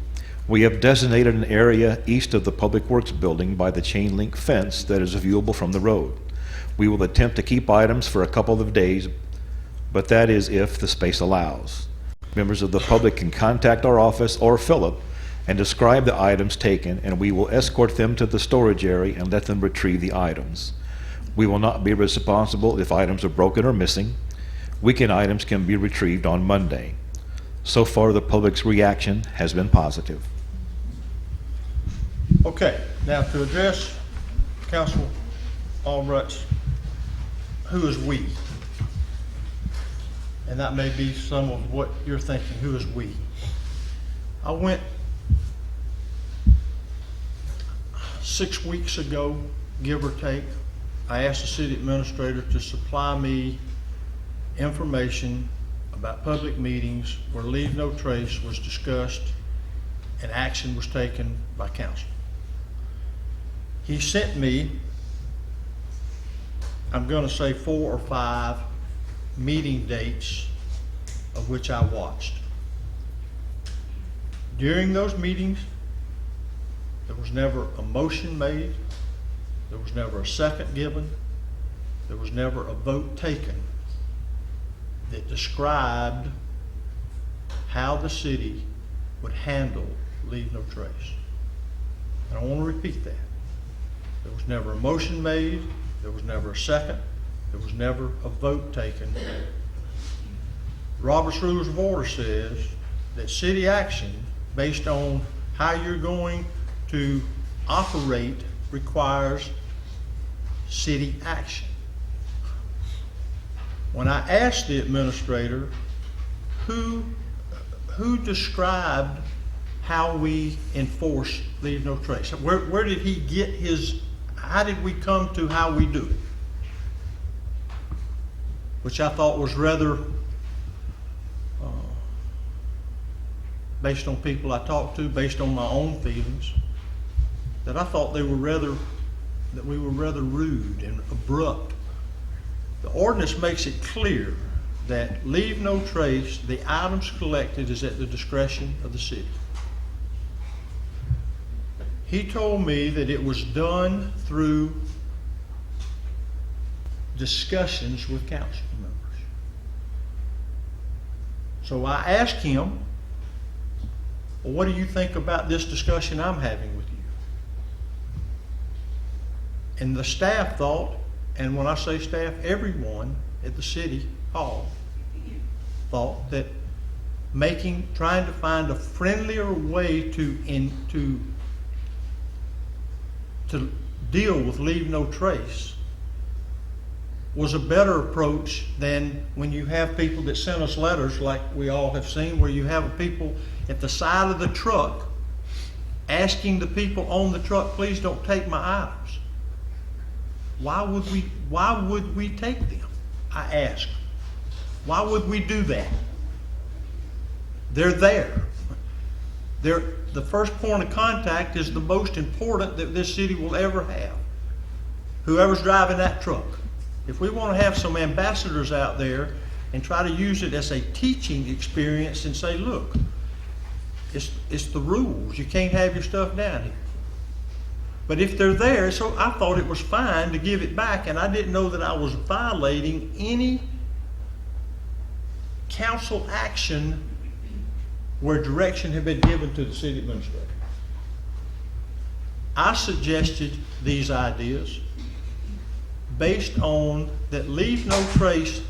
we have designated an area east of the Public Works building by the chain link fence that is viewable from the road. We will attempt to keep items for a couple of days, but that is if the space allows. Members of the public can contact our office or Philip and describe the items taken, and we will escort them to the storage area and let them retrieve the items. We will not be responsible if items are broken or missing. Weekend items can be retrieved on Monday. So far, the public's reaction has been positive. Okay, now to address Council Albright's, who is we? And that may be some of what you're thinking, who is we? I went 6 weeks ago, give or take. I asked the city administrator to supply me information about public meetings where Leave No Trace was discussed and action was taken by council. He sent me, I'm going to say 4 or 5 meeting dates of which I watched. During those meetings, there was never a motion made, there was never a second given, there was never a vote taken that described how the city would handle Leave No Trace. And I want to repeat that. There was never a motion made, there was never a second, there was never a vote taken. Robert's Rules of Order says that city action based on how you're going to operate requires city action. When I asked the administrator who described how we enforce Leave No Trace, where did he get his, how did we come to how we do it? Which I thought was rather, based on people I talked to, based on my own feelings, that I thought they were rather, that we were rather rude and abrupt. The ordinance makes it clear that Leave No Trace, the items collected, is at the discretion of the city. He told me that it was done through discussions with council members. So I asked him, well, what do you think about this discussion I'm having with you? And the staff thought, and when I say staff, everyone at the city hall thought that trying to find a friendlier way to deal with Leave No Trace was a better approach than when you have people that send us letters like we all have seen, where you have people at the side of the truck asking the people on the truck, please don't take my items. Why would we take them? I ask. Why would we do that? They're there. The first point of contact is the most important that this city will ever have. Whoever's driving that truck. If we want to have some ambassadors out there and try to use it as a teaching experience and say, look, it's the rules. You can't have your stuff down here. But if they're there, so I thought it was fine to give it back, and I didn't know that I was violating any council action where direction had been given to the city administrator. I suggested these ideas, based on that leave no trace.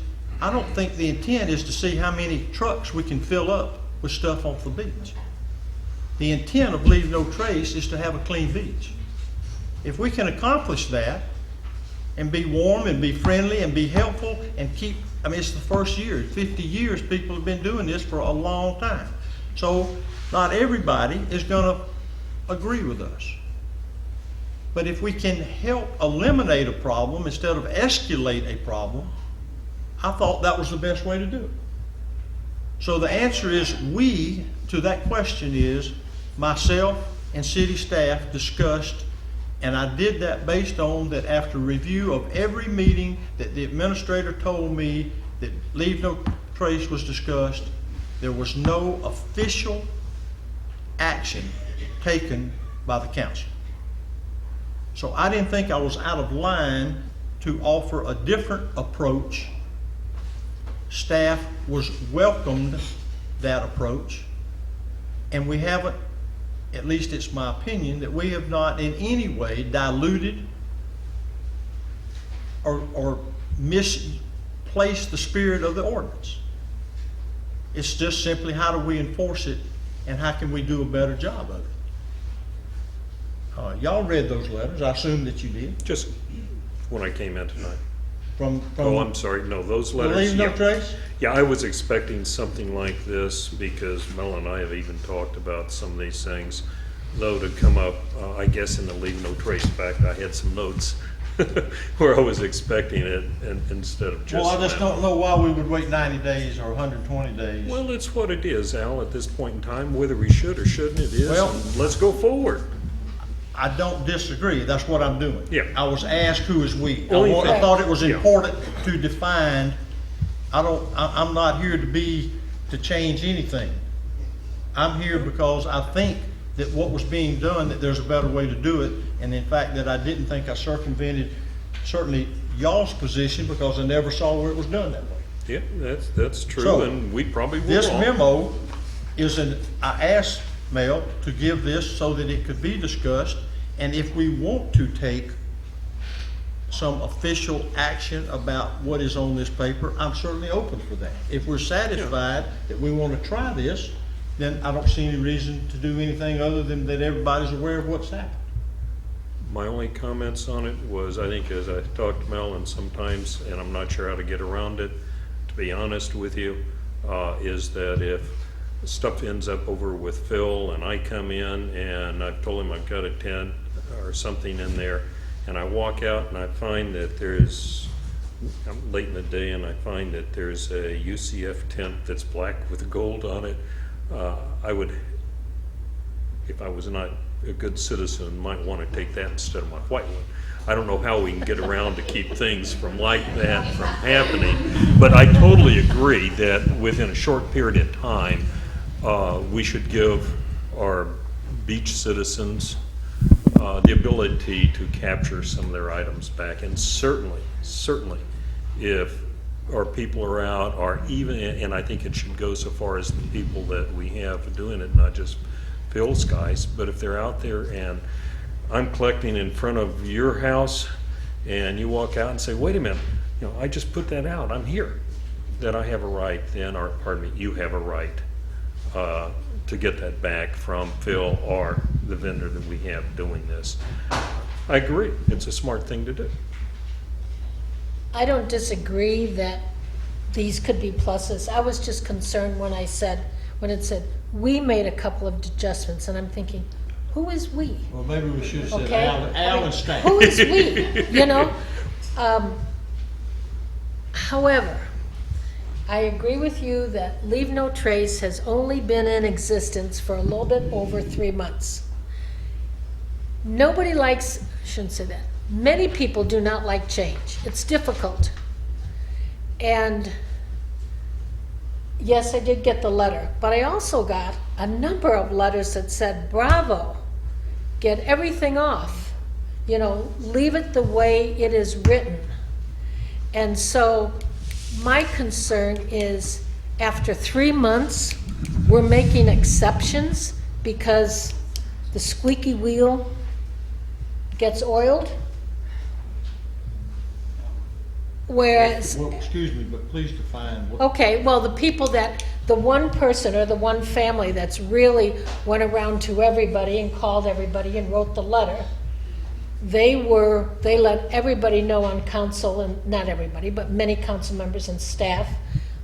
I don't think the intent is to see how many trucks we can fill up with stuff off the beach. The intent of leave no trace is to have a clean beach. If we can accomplish that and be warm and be friendly and be helpful and keep, I mean, it's the first year. 50 years people have been doing this for a long time. So not everybody is going to agree with us. But if we can help eliminate a problem instead of escalate a problem, I thought that was the best way to do it. So the answer is we, to that question is, myself and city staff discussed, and I did that based on that after review of every meeting that the administrator told me that leave no trace was discussed, there was no official action taken by the council. So I didn't think I was out of line to offer a different approach. Staff was welcomed that approach, and we haven't, at least it's my opinion, that we have not in any way diluted or misplaced the spirit of the ordinance. It's just simply how do we enforce it and how can we do a better job of it. Y'all read those letters, I assume that you did. Just when I came in tonight. From Oh, I'm sorry, no, those letters. Leave no yeah. trace? Yeah, I was expecting something like this because Mel and I have even talked about some of these things, though to come up, I guess in the leave no trace fact, I had some notes where I was expecting it and instead of just. Well, I just don't know why we would wait 90 days or 120 days. Well, it's what it is, Al, at this point in time, whether we should or shouldn't, it is. Well- And let's go forward. I don't disagree, that's what I'm doing. Yeah. I was asked who is we. Only I thing- thought it was yeah. important to define, I'm not here to change anything. I'm here because I think that what was being done, that there's a better way to do it, and in fact that I didn't think I circumvented certainly y'all's position because I never saw where it was done that way. Yeah, that's true, So, and we probably will. This memo is I asked Mel to give this so that it could be discussed, and if we want to take some official action about what is on this paper, I'm certainly open for that. If we're satisfied that we want to try this, then I don't see any reason to do anything other than that everybody's aware of what's happened. My only comments on it was, I think as I talked to Mel and sometimes, and I'm not sure how to get around it, to be honest with you, is that if stuff ends up over with Phil and I come in and I've told him I've got a tent or something in there and I walk out and I find that there's, I'm late in the day and I find that there's a UCF tent that's black with gold on it, I would, if I was not a good citizen, might want to take that instead of my white one. I don't know how we can get around to keep things from like that from happening, but I totally agree that within a short period of time, we should give our beach citizens the ability to capture some of their items back. And certainly, if our people are out, or even, and I think it should go so far as the people that we have doing it, not just Phil's guys, but if they're out there and I'm collecting in front of your house and you walk out and say, wait a minute, you know, I just put that out, I'm here, then I have a right then, or pardon me, you have a right to get that back from Phil or the vendor that we have doing this. I agree, it's a smart thing to do. I don't disagree that these could be pluses. I was just concerned when it said, we made a couple of adjustments, and I'm thinking, who is we? Well, maybe we should have said Okay? Al and staff. Who is we, you know? However, I agree with you that Leave No Trace has only been in existence for a little bit over 3 months. Nobody likes, I shouldn't say that, many people do not like change. It's difficult. And yes, I did get the letter, but I also got a number of letters that said, bravo, get everything off, you know, leave it the way it is written. And so my concern is after 3 months, we're making exceptions because the squeaky wheel gets oiled. Whereas, Well, excuse me, but please define what. okay, well, the people that, the one person or the one family that's really went around to everybody and called everybody and wrote the letter, they let everybody know on council, and not everybody, but many council members and staff,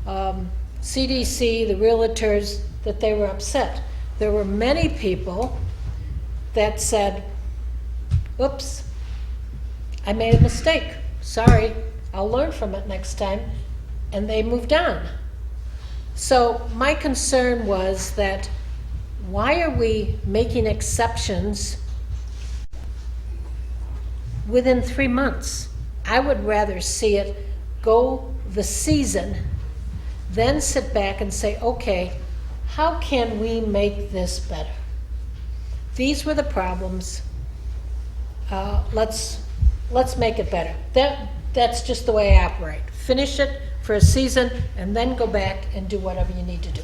CDC, the realtors, that they were upset. There were many people that said, oops, I made a mistake. Sorry, I'll learn from it next time. And they moved on. So my concern was that why are we making exceptions within 3 months? I would rather see it go the season, then sit back and say, okay, how can we make this better? These were the problems. Let's make it better. That's just the way I operate. Finish it for a season and then go back and do whatever you need to do,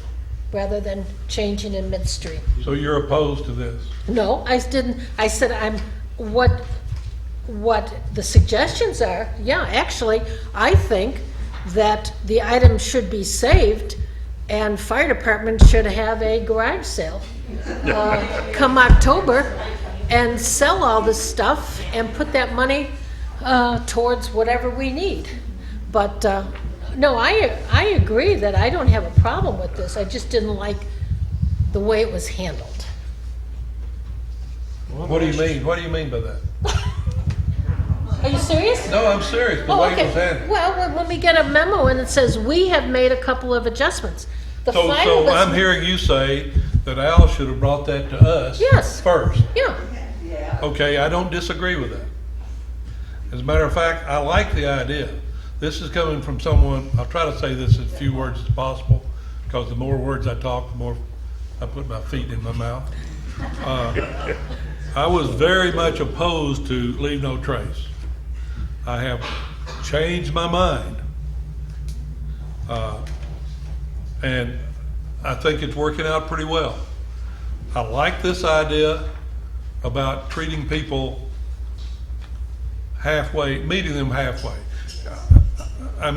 rather than changing in midstream. So you're opposed to this? No, I didn't. I said what the suggestions are. Yeah, actually, I think that the items should be saved, and fire department should have a garage sale come October and sell all this stuff and put that money towards whatever we need. But no, I agree that I don't have a problem with this. I just didn't like the way it was handled. What do you mean? What do you mean by that? Are you serious? No, I'm serious, the way it was handled. Well, when we get a memo and it says, we have made a couple of adjustments. The final So list- I'm hearing you say that Al should have brought that to us Yes. first. Yeah, Okay, I don't disagree with that. As a matter of fact, I like the idea. This is coming from someone, I'll try to say this in as few words as possible, because the more words I talk, the more I put my feet in my mouth. I was very much opposed to Leave No Trace. I have changed my mind. And I think it's working out pretty well. I like this idea about treating people halfway, meeting them halfway. I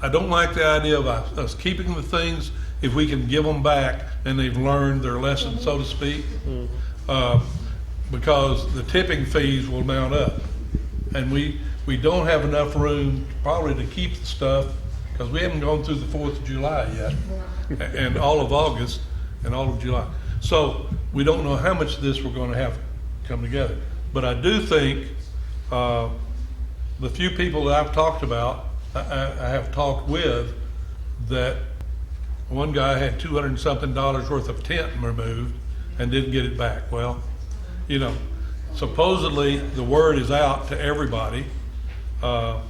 don't like the idea of us keeping the things if we can give them back and they've learned their lesson, so to speak. Because the tipping fees will mount up. And we don't have enough room probably to keep the stuff, because we haven't gone through the 4th of July yet, and all of August and all of July. So we don't know how much of this we're going to have come together. But I do think the few people that I've talked about, I have talked with, that one guy had $200 and something worth of tent removed and didn't get it back. Well, you know, supposedly the word is out to everybody, but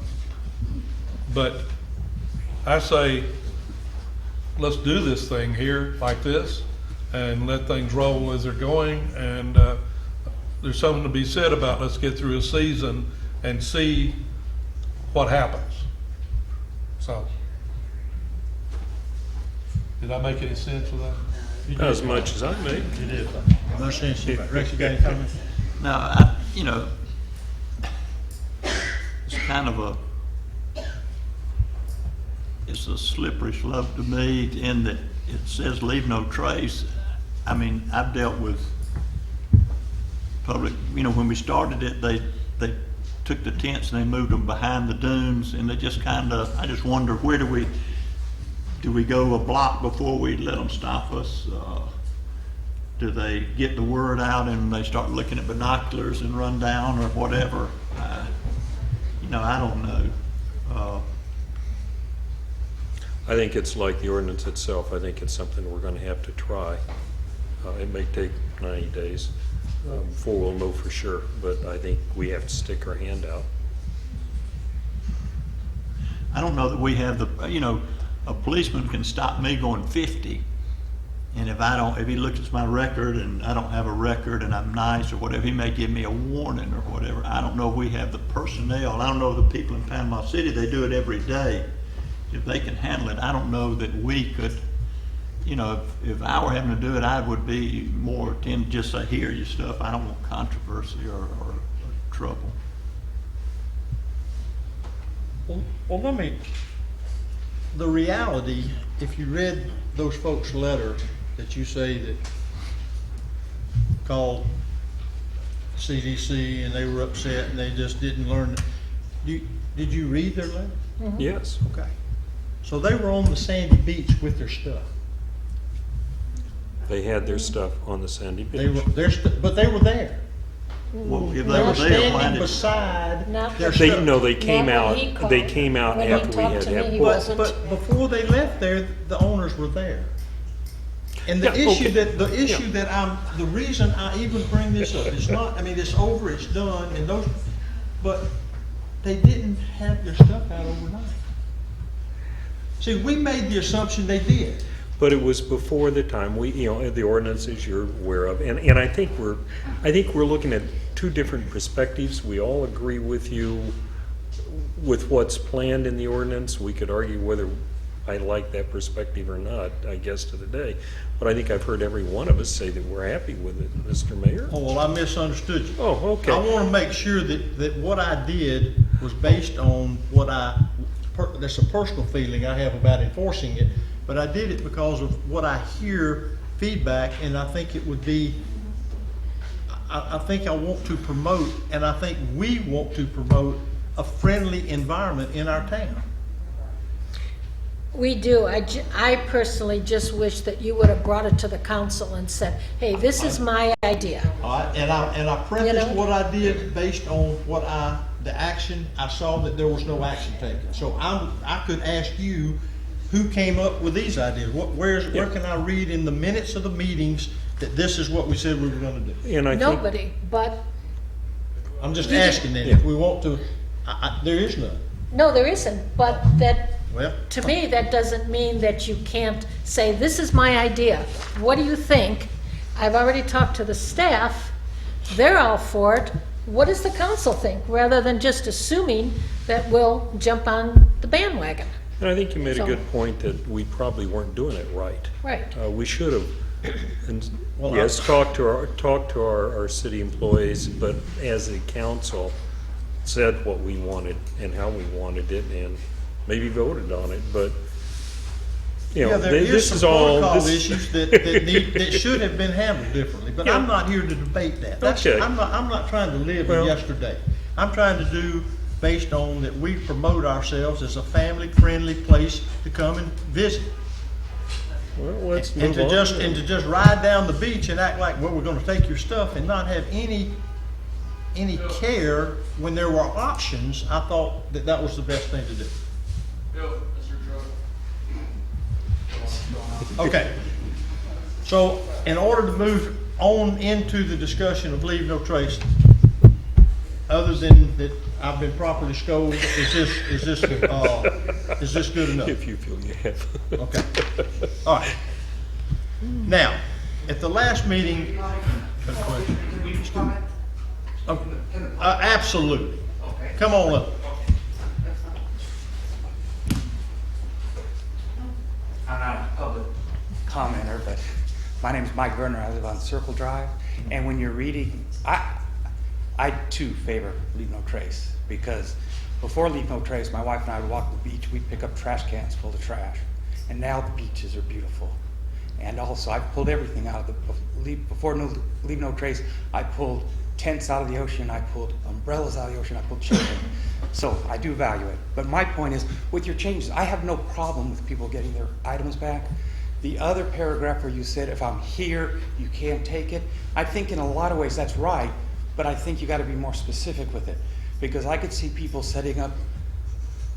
I say, let's do this thing here like this and let things roll as they're going. And there's something to be said about let's get through a season and see what happens. So, did I make any sense with that? Not as much as I make. It is. No sense. Rex, you got any comments? Now, it's kind of it's a slippery slope to me in that it says leave no trace. I mean, I've dealt with public, when we started it, they took the tents and they moved them behind the dunes, and they just I just wonder, where do we go a block before we let them stop us? Do they get the word out and they start looking at binoculars and run down or whatever? I don't know. I think it's like the ordinance itself. I think it's something we're going to have to try. It may take 90 days before we'll know for sure, but I think we have to stick our hand out. I don't know that we have a policeman can stop me going 50. And if he looks at my record and I don't have a record and I'm nice or whatever, he may give me a warning or whatever. I don't know if we have the personnel. I don't know if the people in Panama City, they do it every day. If they can handle it, I don't know that we could, if I were having to do it, I would be more tend to just say, here, your stuff. I don't want controversy or trouble. Well, let me, the reality, if you read those folks' letter that you say that called CDC and they were upset and they just didn't learn, did you read their letter? Yes. Okay. So they were on the sandy beach with their stuff. They had their stuff on the sandy They beach. were, but they were there. Well, if They they were were there, why standing did, beside Not their the- They, stuff. no, they came Not out, when he they called. came out When he after we talked had to me, had he pulled. wasn't. But before they left there, the owners were there. And the Yeah, issue okay. the reason I even bring this up, it's not, I mean, it's over, it's done, and those, but they didn't have their stuff out overnight. See, we made the assumption they did. But it was before the time, the ordinances you're aware of, and I think we're looking at two different perspectives. We all agree with you with what's planned in the ordinance. We could argue whether I like that perspective or not, I guess, to the day. But I think I've heard every one of us say that we're happy with it, Mr. Mayor. Oh, well, I misunderstood you. Oh, okay. I want to make sure that what I did was based on that's a personal feeling I have about enforcing it, but I did it because of what I hear feedback, and I think it would be, I think I want to promote, and I think we want to promote a friendly environment in our town. We do. I personally just wish that you would have brought it to the council and said, hey, this is my idea. All right, and I prefaced You know? what I did based on the action, I saw that there was no action taken. So I could ask you, who came up with these ideas? Where can I read in the minutes of the meetings that this is what we said we were gonna do? And I think, Nobody, but, I'm just asking then, if we want to, there is none. no, there isn't, but that, Well, to me, that doesn't mean that you can't say, this is my idea. What do you think? I've already talked to the staff. They're all for it. What does the council think? Rather than just assuming that we'll jump on the bandwagon. and I think you made a So- good point that we probably weren't doing it right. Right. We should have, and Well, yes, talk to our city employees, but as a council, said what we wanted and how we wanted it, and maybe voted on it, but, yeah, there this is is some all. protocol this- issues that should have been handled differently, but I'm Yeah. not here to debate that. Okay. I'm not trying to live in Well- yesterday. I'm trying to do based on that we promote ourselves as a family-friendly place to come and visit. Well, let's And move to on. just ride down the beach and act like, well, we're gonna take your stuff and not have any care when there were options, I thought that was the best thing to do. Okay. So in order to move on into the discussion of leave no trace, other than that I've been properly scolded, is this good enough? If you feel you have. Okay. All right. Now, at the last meeting. Absolutely. Come on up. I'm not a public commenter, but my name is Mike Verner. I live on Circle Drive. And when you're reading, I too favor Leave No Trace, because before Leave No Trace, my wife and I would walk the beach. We'd pick up trash cans full of trash. And now the beaches are beautiful. And also, I've pulled everything out of before Leave No Trace, I pulled tents out of the ocean, I pulled umbrellas out of the ocean, I pulled children. So I do value it. But my point is, with your changes, I have no problem with people getting their items back. The other paragraph where you said, if I'm here, you can't take it, I think in a lot of ways that's right, but I think you gotta be more specific with it. Because I could see people setting up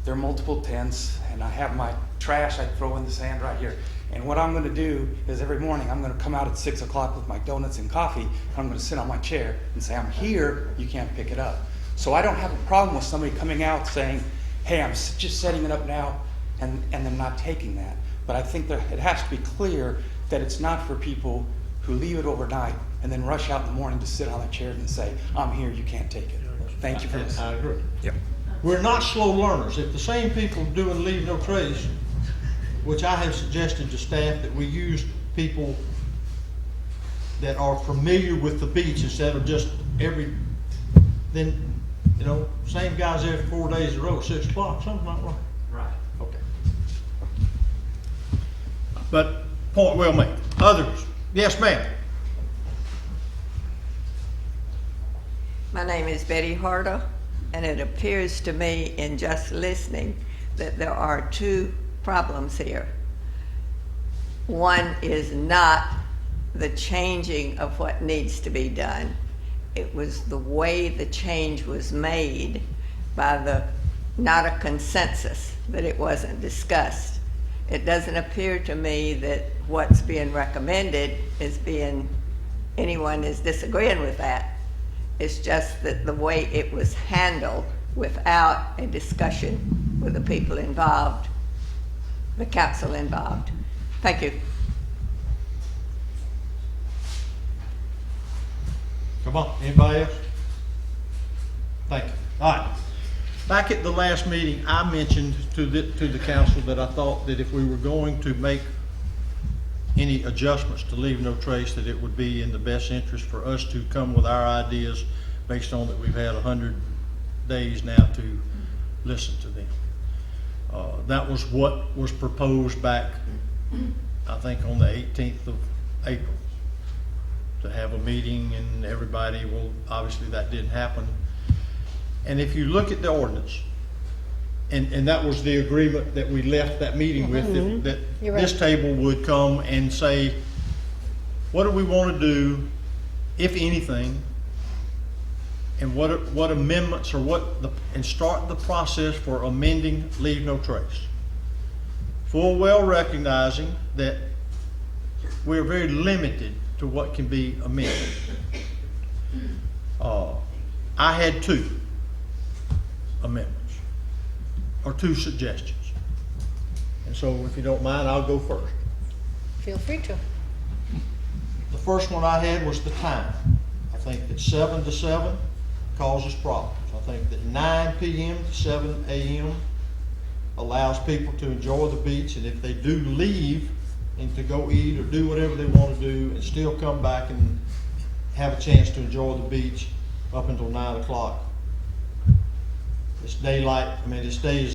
their multiple tents, and I have my trash I throw in the sand right here. And what I'm gonna do is every morning, I'm gonna come out at 6 o'clock with my donuts and coffee, and I'm gonna sit on my chair and say, I'm here, you can't pick it up. So I don't have a problem with somebody coming out saying, hey, I'm just setting it up now, and them not taking that. But I think that it has to be clear that it's not for people who leave it overnight and then rush out in the morning to sit on a chair and say, I'm here, you can't take it. Thank you for listening. I agree. Yep. We're not slow learners. If the same people doing leave no trace, which I have suggested to staff that we use people that are familiar with the beach instead of just then you know, same guys there for 4 days in a row, 6 o'clock, something like that. Right. Okay. But point well made. Others? Yes, ma'am. My name is Betty Harder, and it appears to me in just listening that there are two problems here. One is not the changing of what needs to be done. It was the way the change was made by not a consensus, that it wasn't discussed. It doesn't appear to me that what's being recommended anyone is disagreeing with that. It's just that the way it was handled without a discussion with the people involved, the council involved. Thank you. Come on, anybody else? Thank you. All right. Back at the last meeting, I mentioned to the council that I thought that if we were going to make any adjustments to Leave No Trace, that it would be in the best interest for us to come with our ideas based on that we've had 100 days now to listen to them. That was what was proposed back, I think, on the 18th of April, to have a meeting and everybody. Well, obviously that didn't happen. And if you look at the ordinance, and that was the agreement that we left that meeting with, that You're right. this table would come and say, what do we want to do, if anything, and what amendments or and start the process for amending Leave No Trace. Full well recognizing that we're very limited to what can be amended. I had 2 amendments, or 2 suggestions. And so if you don't mind, I'll go first. Feel free to. The first one I had was the time. I think that 7 to 7 causes problems. I think that 9 p.m. to 7 a.m. allows people to enjoy the beach, and if they do leave and to go eat or do whatever they want to do and still come back and have a chance to enjoy the beach up until 9 o'clock. It's daylight, it stays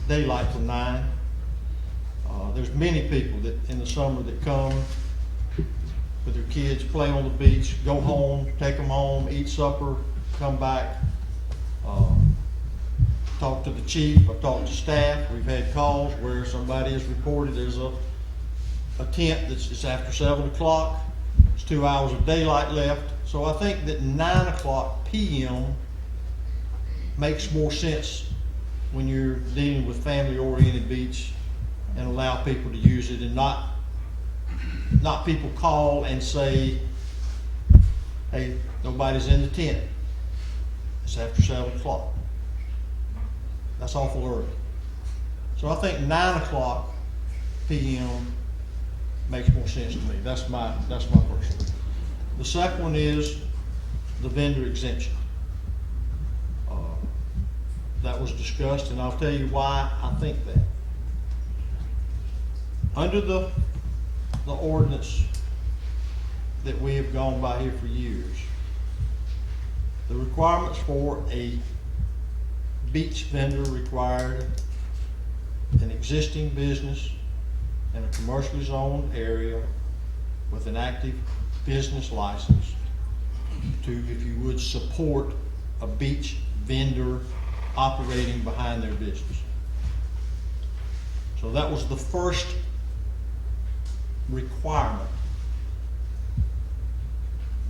daylight till 9. There's many people that in the summer that come with their kids, play on the beach, go home, take them home, eat supper, come back, talk to the chief, or talk to staff. We've had calls where somebody has reported there's a tent that's after 7 o'clock. There's 2 hours of daylight left. So I think that 9 o'clock p.m. makes more sense when you're dealing with family-oriented beach, and allow people to use it, and not people call and say, hey, nobody's in the tent. It's after 7 o'clock. That's awful early. So I think 9 o'clock p.m. makes more sense to me. That's my first one. The second one is the vendor exemption. That was discussed, and I'll tell you why I think that. Under the ordinance that we have gone by here for years, the requirements for a beach vendor required an existing business in a commercially zoned area with an active business license to, if you would, support a beach vendor operating behind their business. So that was the first requirement.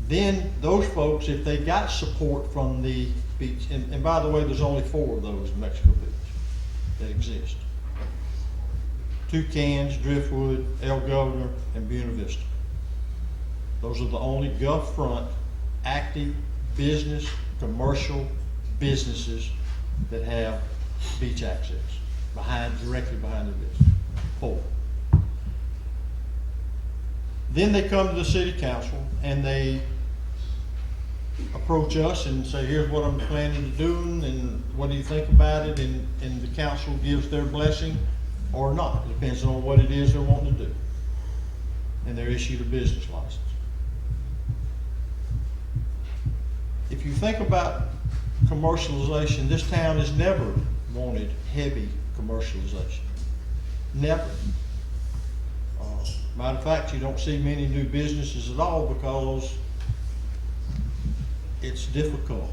Then those folks, if they got support from the beach, and by the way, there's only 4 of those in Mexico Beach that exist. Toucans, Driftwood, El Governor, and Buena Vista. Those are the only Gulf Front active business, commercial businesses that have beach access directly behind their business. 4. Then they come to the city council and they approach us and say, here's what I'm planning to do, and what do you think about it? And the council gives their blessing or not. It depends on what it is they're wanting to do. And they're issued a business license. If you think about commercialization, this town has never wanted heavy commercialization. Never. Matter of fact, you don't see many new businesses at all because it's difficult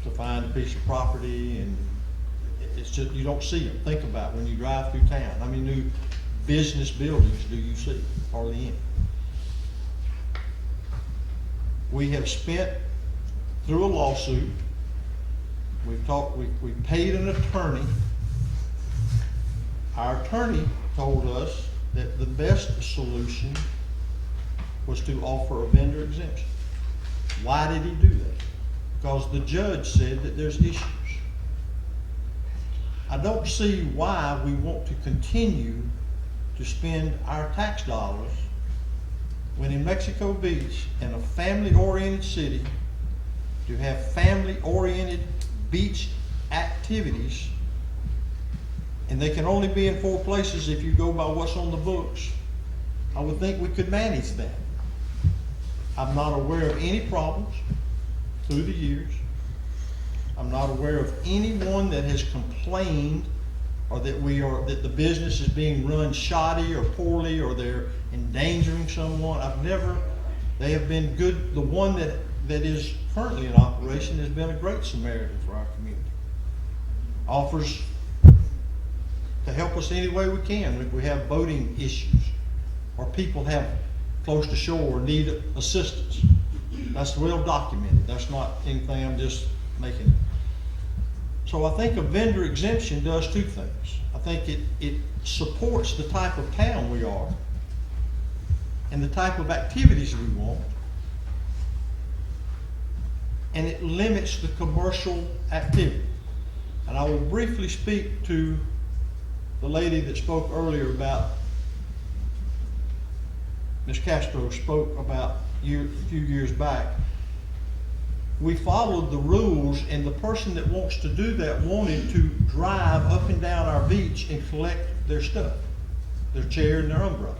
to find a piece of property, and it's just, you don't see them. Think about when you drive through town, how many new business buildings do you see? Hardly any. We have spent, through a lawsuit, we paid an attorney. Our attorney told us that the best solution was to offer a vendor exemption. Why did he do that? Because the judge said that there's issues. I don't see why we want to continue to spend our tax dollars when in Mexico Beach, in a family-oriented city, to have family-oriented beach activities, and they can only be in 4 places if you go by what's on the books. I would think we could manage that. I'm not aware of any problems through the years. I'm not aware of anyone that has complained or that the business is being run shoddy or poorly or they're endangering someone. They have been good. The one that is currently in operation has been a great Samaritan for our community. Offers to help us any way we can if we have boating issues or people have close to shore or need assistance. That's well documented. That's not anything I'm just making. So I think a vendor exemption does 2 things. I think it supports the type of town we are and the type of activities we want, and it limits the commercial activity. And I will briefly speak to the lady that spoke earlier about, Ms. Castro spoke about a few years back. We followed the rules, and the person that wants to do that wanted to drive up and down our beach and collect their stuff, their chair and their umbrella.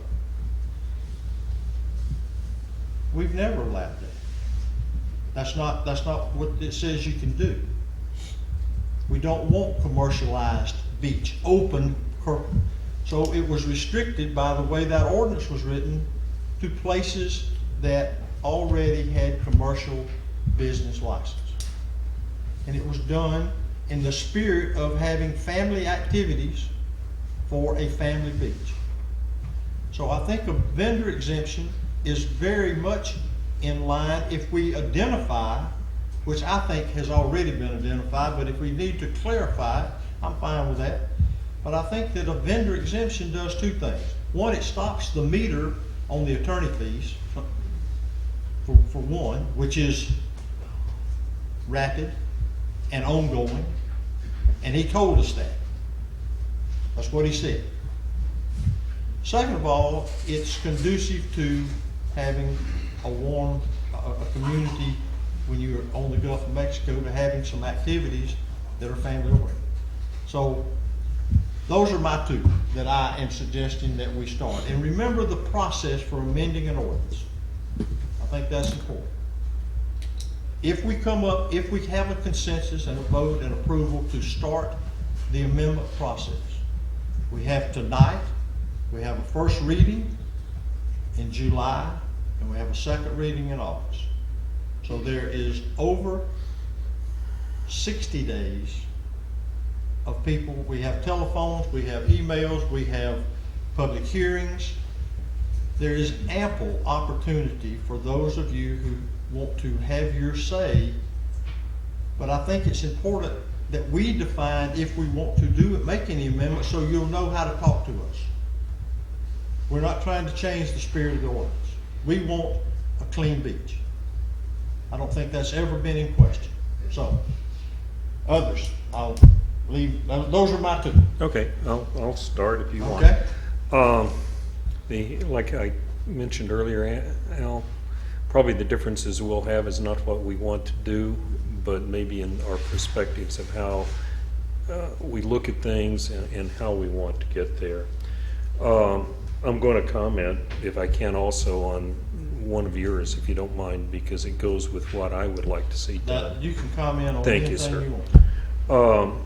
We've never allowed that. That's not what it says you can do. We don't want commercialized beach, open. So it was restricted by the way that ordinance was written to places that already had commercial business license. And it was done in the spirit of having family activities for a family beach. So I think a vendor exemption is very much in line if we identify, which I think has already been identified, but if we need to clarify it, I'm fine with that. But I think that a vendor exemption does 2 things. One, it stops the meter on the attorney fees, for one, which is rapid and ongoing, and he told us that. That's what he said. Second of all, it's conducive to having a community when you're on the Gulf of Mexico, to having some activities that are family oriented. So those are my 2 that I am suggesting that we start. And remember the process for amending an ordinance. I think that's important. If we have a consensus and a vote and approval to start the amendment process, we have tonight, we have a first reading in July, and we have a second reading in August. So there is over 60 days of people. We have telephones, we have emails, we have public hearings. There is ample opportunity for those of you who want to have your say, but I think it's important that we define if we want to make any amendments so you'll know how to talk to us. We're not trying to change the spirit of the ordinance. We want a clean beach. I don't think that's ever been in question. So, others, I'll leave, those are my 2. Okay, I'll start if you want. Okay. Like I mentioned earlier, Al, probably the differences we'll have is not what we want to do, but maybe in our perspectives of how we look at things and how we want to get there. I'm going to comment, if I can, also on one of yours, if you don't mind, because it goes with what I would like to see done. You can comment on Thank you, anything sir. you want.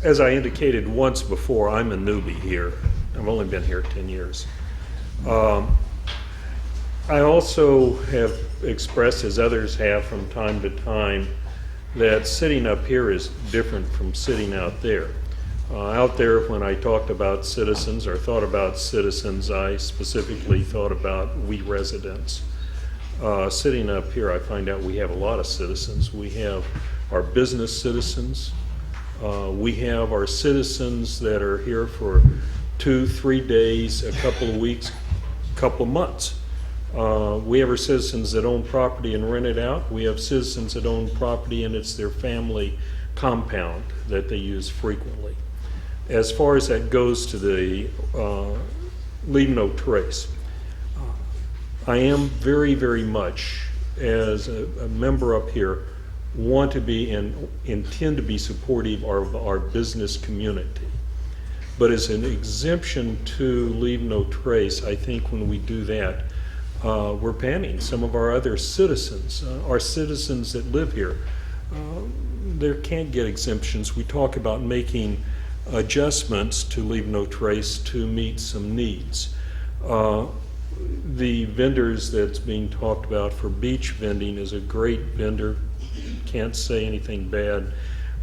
As I indicated once before, I'm a newbie here. I've only been here 10 years. I also have expressed, as others have from time to time, that sitting up here is different from sitting out there. Out there, when I talked about citizens or thought about citizens, I specifically thought about we residents. Sitting up here, I find out we have a lot of citizens. We have our business citizens. We have our citizens that are here for 2-3 days, a couple of weeks, couple of months. We have our citizens that own property and rent it out. We have citizens that own property and it's their family compound that they use frequently. As far as that goes to the leave no trace, I am very, very much, as a member up here, want to be and intend to be supportive of our business community. But as an exemption to leave no trace, I think when we do that, we're banning some of our other citizens, our citizens that live here. They can't get exemptions. We talk about making adjustments to leave no trace to meet some needs. The vendors that's being talked about for beach vending is a great vendor. Can't say anything bad.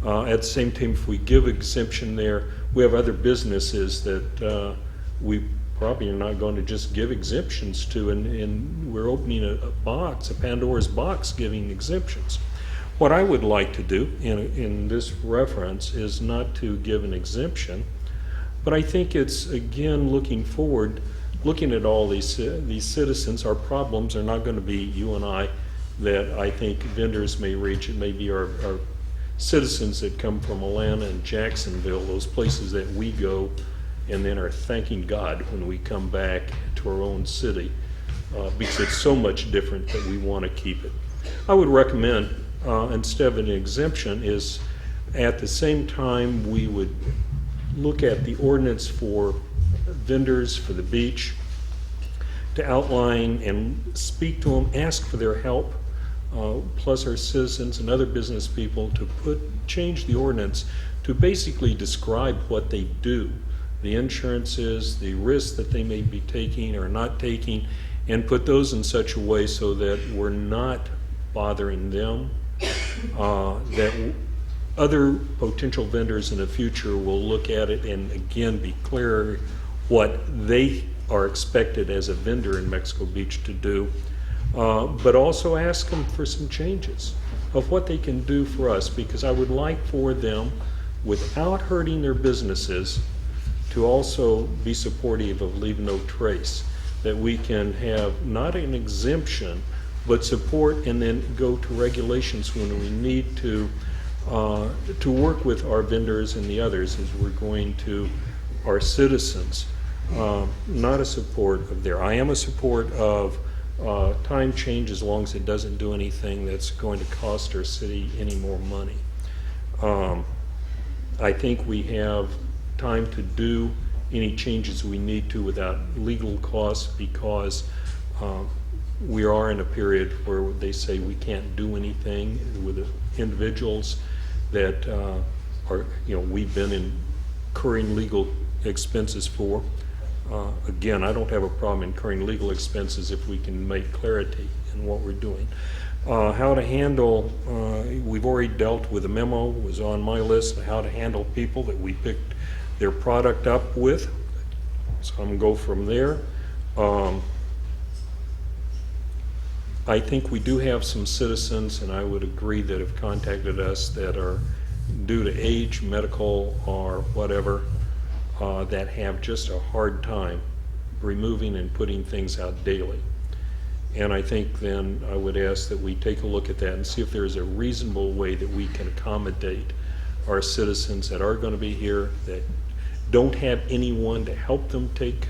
At the same time, if we give exemption there, we have other businesses that we probably are not going to just give exemptions to, and we're opening a box, a Pandora's box, giving exemptions. What I would like to do in this reference is not to give an exemption, but I think it's, again, looking forward, looking at all these citizens. Our problems are not going to be you and I, that I think vendors may reach. It may be our citizens that come from Atlanta and Jacksonville, those places that we go and then are thanking God when we come back to our own city, because it's so much different that we want to keep it. I would recommend, instead of an exemption, is at the same time we would look at the ordinance for vendors for the beach, to outline and speak to them, ask for their help, plus our citizens and other business people, to change the ordinance to basically describe what they do, the insurances, the risks that they may be taking or not taking, and put those in such a way so that we're not bothering them, that other potential vendors in the future will look at it and again be clear what they are expected as a vendor in Mexico Beach to do, but also ask them for some changes of what they can do for us, because I would like for them, without hurting their businesses, to also be supportive of leave no trace, that we can have not an exemption, but support and then go to regulations when we need to work with our vendors and the others as we're going to our citizens. Not a support of there. I am a support of time change as long as it doesn't do anything that's going to cost our city any more money. I think we have time to do any changes we need to without legal costs, because we are in a period where they say we can't do anything with the individuals that are, we've been incurring legal expenses for. Again, I don't have a problem incurring legal expenses if we can make clarity in what we're doing. How to handle, we've already dealt with a memo, was on my list, how to handle people that we picked their product up with. So I'm going to go from there. I think we do have some citizens, and I would agree, that have contacted us that are due to age, medical, or whatever, that have just a hard time removing and putting things out daily. And I think then I would ask that we take a look at that and see if there's a reasonable way that we can accommodate our citizens that are going to be here, that don't have anyone to help them take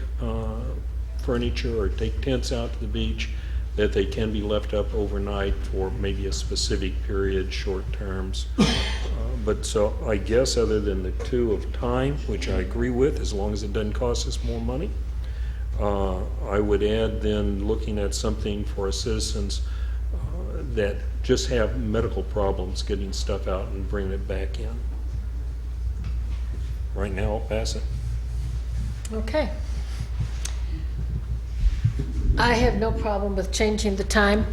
furniture or take tents out to the beach, that they can be left up overnight for maybe a specific period, short terms. But so I guess other than the two of time, which I agree with, as long as it doesn't cost us more money, I would add then looking at something for citizens that just have medical problems getting stuff out and bringing it back in. Right now, I'll pass it. Okay. I have no problem with changing the time,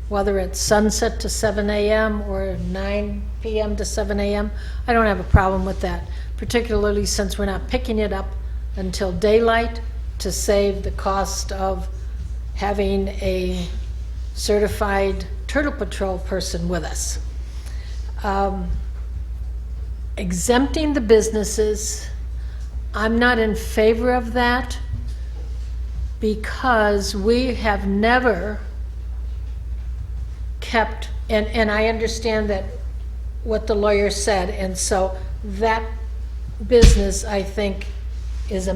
whether it's sunset to 7 a.m. or 9 p.m. to 7 a.m. I don't have a problem with that, particularly since we're not picking it up until daylight to save the cost of having a certified Turtle Patrol person with us. Exempting the businesses, I'm not in favor of that because we have never kept, and I understand that what the lawyer said, and so that business, I think, is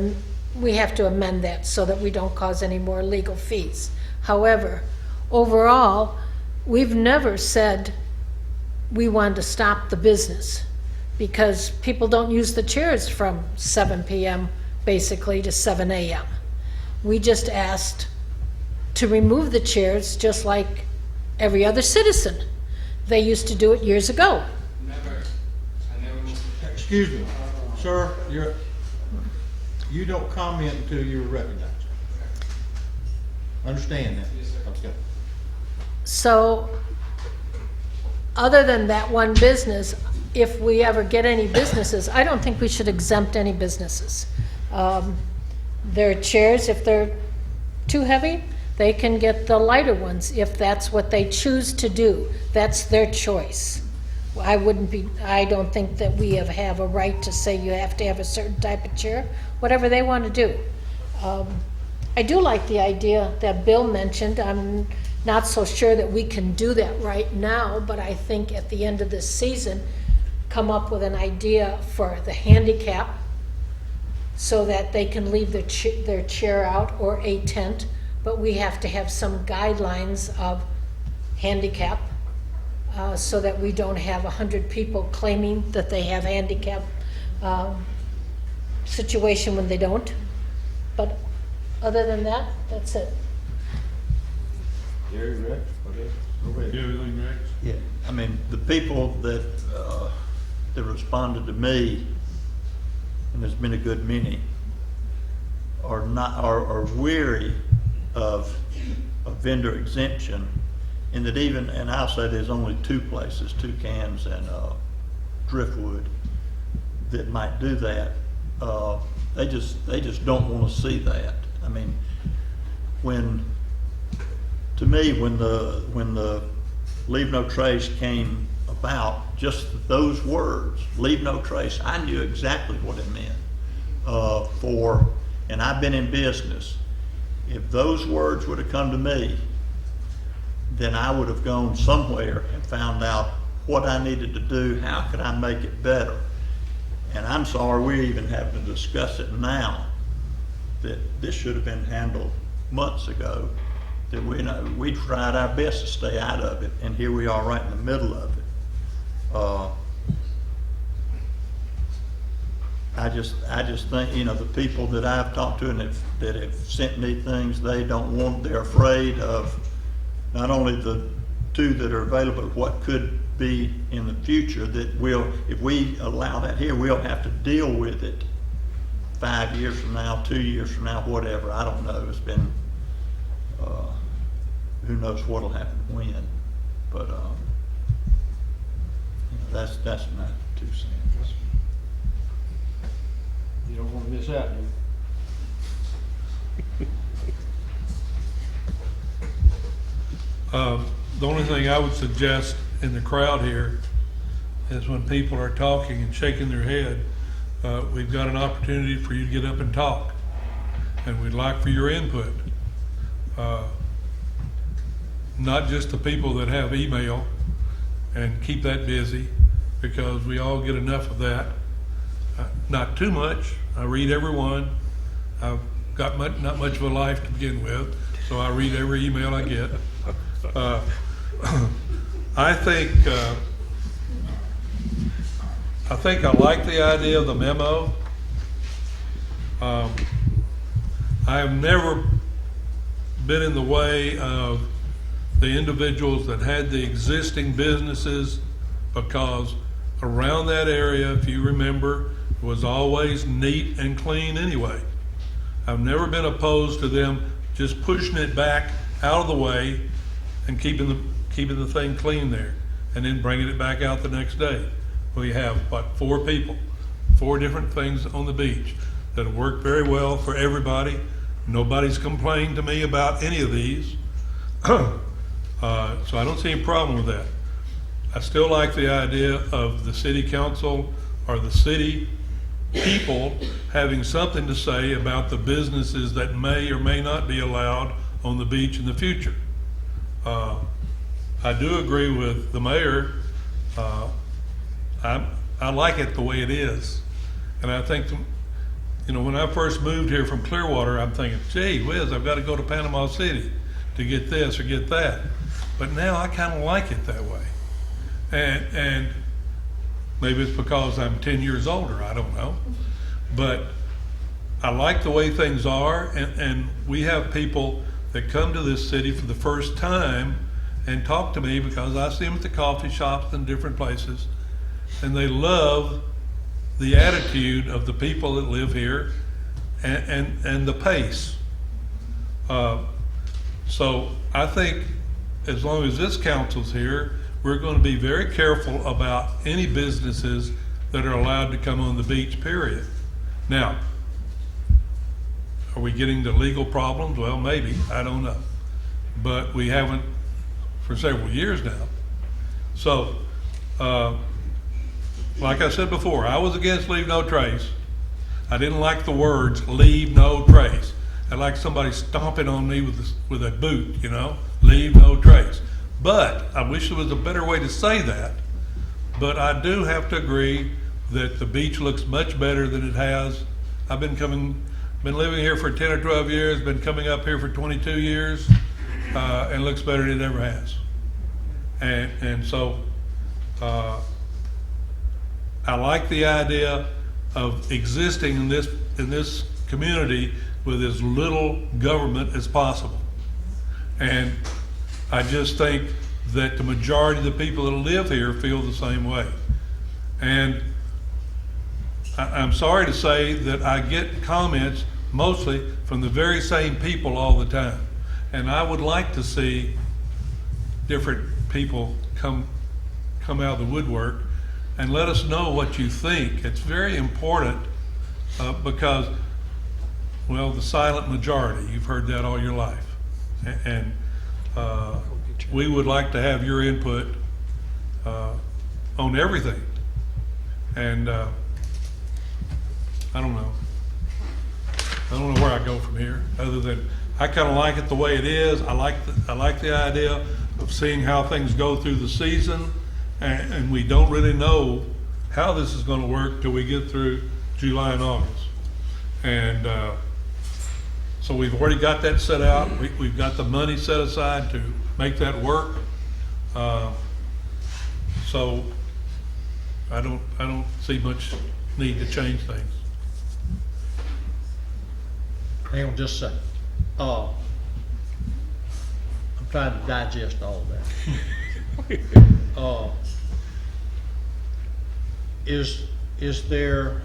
we have to amend that so that we don't cause any more legal fees. However, overall, we've never said we wanted to stop the business because people don't use the chairs from 7 p.m. basically to 7 a.m. We just asked to remove the chairs just like every other citizen. They used to do it years ago. Excuse me, sir, you don't comment until you're recognized. Understand that? Okay. So, other than that one business, if we ever get any businesses, I don't think we should exempt any businesses. Their chairs, if they're too heavy, they can get the lighter ones if that's what they choose to do. That's their choice. I don't think that we have a right to say you have to have a certain type of chair, whatever they want to do. I do like the idea that Bill mentioned. I'm not so sure that we can do that right now, but I think at the end of this season, come up with an idea for the handicap so that they can leave their chair out or a tent, but we have to have some guidelines of handicap so that we don't have 100 people claiming that they have handicap situation when they don't. But other than that, that's it. Gary, Rex, whatever. Go ahead. Everything, Rex? Yeah, I mean, the people that responded to me, and there's been a good many, are weary of a vendor exemption, and that even, and I'll say there's only two places, Toucans and Driftwood, that might do that. They just don't want to see that. I mean, when the Leave No Trace came about, just those words, leave no trace, I knew exactly what it meant. And I've been in business. If those words would have come to me, then I would have gone somewhere and found out what I needed to do, how could I make it better. And I'm sorry we're even having to discuss it now, that this should have been handled months ago, that we tried our best to stay out of it, and here we are right in the middle of it. I just think, the people that I've talked to and that have sent me things, they're afraid of not only the two that are available, but what could be in the future that if we allow that here, we'll have to deal with it 5 years from now, 2 years from now, whatever. I don't know. It's been, who knows what'll happen when, but that's my 2 cents. You don't want to miss out, do you? The only thing I would suggest in the crowd here is when people are talking and shaking their head, we've got an opportunity for you to get up and talk, and we'd like for your input. Not just the people that have email, and keep that busy, because we all get enough of that. Not too much. I read every one. I've got not much of a life to begin with, so I read every email I get. I think I like the idea of the memo. I have never been in the way of the individuals that had the existing businesses, because around that area, if you remember, was always neat and clean anyway. I've never been opposed to them just pushing it back out of the way and keeping the thing clean there, and then bringing it back out the next day. We have, what, 4 people, 4 different things on the beach that have worked very well for everybody. Nobody's complained to me about any of these. So I don't see any problem with that. I still like the idea of the city council or the city people having something to say about the businesses that may or may not be allowed on the beach in the future. I do agree with the mayor. I like it the way it is. And I think, you know, when I first moved here from Clearwater, I'm thinking, gee whiz, I've got to go to Panama City to get this or get that. But now I kind of like it that way. And maybe it's because I'm 10 years older, I don't know. But I like the way things are, and we have people that come to this city for the first time and talk to me because I see them at the coffee shops and different places, and they love the attitude of the people that live here and the pace. So I think as long as this council's here, we're going to be very careful about any businesses that are allowed to come on the beach, period. Now, are we getting to legal problems? Well, maybe, I don't know. But we haven't for several years now. So, like I said before, I was against leave no trace. I didn't like the words leave no trace. I like somebody stomping on me with a boot, you know, leave no trace. But I wish there was a better way to say that. But I do have to agree that the beach looks much better than it has. I've been living here for 10 or 12 years, been coming up here for 22 years, and looks better than it ever has. And so I like the idea of existing in this community with as little government as possible. And I just think that the majority of the people that live here feel the same way. And I'm sorry to say that I get comments mostly from the very same people all the time. And I would like to see different people come out of the woodwork and let us know what you think. It's very important because, well, the silent majority, you've heard that all your life. And we would like to have your input on everything. And I don't know. I don't know where I go from here, other than I kind of like it the way it is. I like the idea of seeing how things go through the season, and we don't really know how this is going to work till we get through July and August. And so we've already got that set out. We've got the money set aside to make that work. So I don't see much need to change things. Hang on just a second. I'm trying to digest all of that. Is there,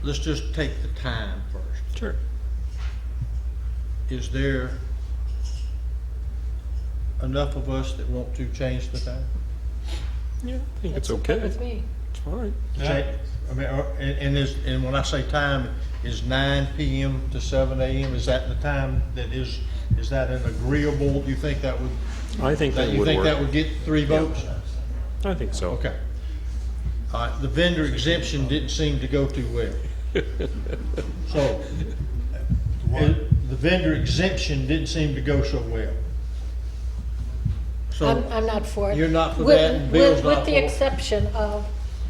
let's just take the time first. Sure. Is there enough of us that want to change the time? Yeah, I think it's That's okay. with me. It's fine. I mean, and when I say time, is 9 p.m. to 7 a.m., is that the time that is that an agreeable, do you think that would? I think that you would think work. that would get 3 votes? I think so. Okay. All right, the vendor exemption didn't seem to go too well. So, the vendor exemption didn't seem to go so well. So, I'm not for it. You're not for With- that, and Bill's not With the for it? exception of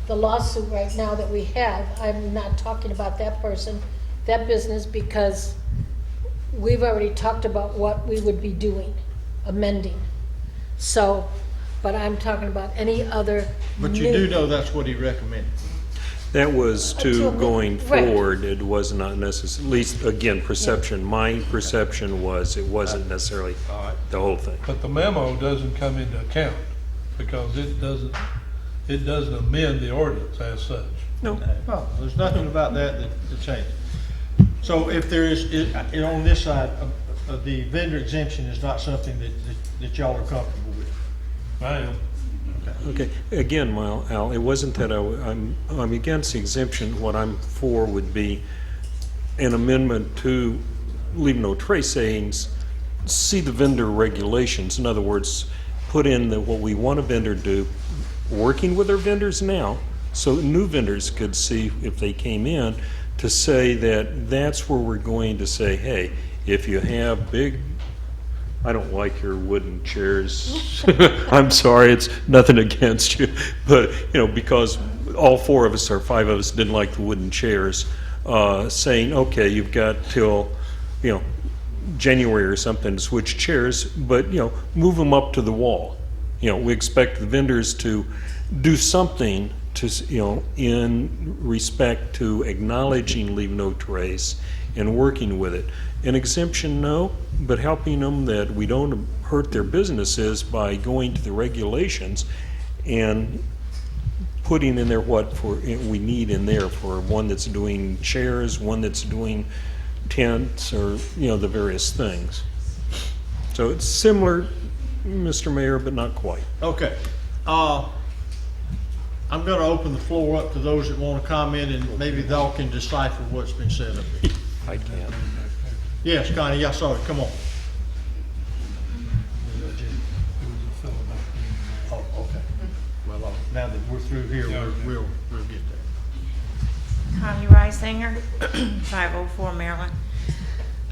the lawsuit right now that we have, I'm not talking about that person, that business, because we've already talked about what we would be doing, amending. So, but I'm talking about any other But you do know that's what he recommended. That was To to a- going right. forward, it was not necessary, at least, again, perception. My perception was it wasn't necessarily the whole thing. But the memo doesn't come into account because it doesn't amend the ordinance as such. No. No, there's nothing about that that changes. So if there is, on this side, the vendor exemption is not something that y'all are comfortable with? I am. Okay, again, Al, it wasn't that I'm against the exemption. What I'm for would be an amendment to leave no trace sayings, see the vendor regulations. In other words, put in what we want a vendor to do, working with our vendors now, so new vendors could see if they came in, to say that that's where we're going to say, hey, if you have big, I don't like your wooden chairs. I'm sorry, it's nothing against you, but because all 4 of us or 5 of us didn't like the wooden chairs, saying, okay, you've got till January or something to switch chairs, but move them up to the wall. We expect the vendors to do something to in respect to acknowledging leave no trace and working with it. An exemption, no, but helping them that we don't hurt their businesses by going to the regulations and putting in there what we need in there for one that's doing chairs, one that's doing tents, or the various things. So it's similar, Mr. Mayor, but not quite. Okay. I'm going to open the floor up to those that want to comment, and maybe y'all can decipher what's been said up here. I can't. Yes, Connie, I saw it. Come on. Oh, okay. Well, now that we're through here, we'll get there. Connie Reisinger, 504 Maryland.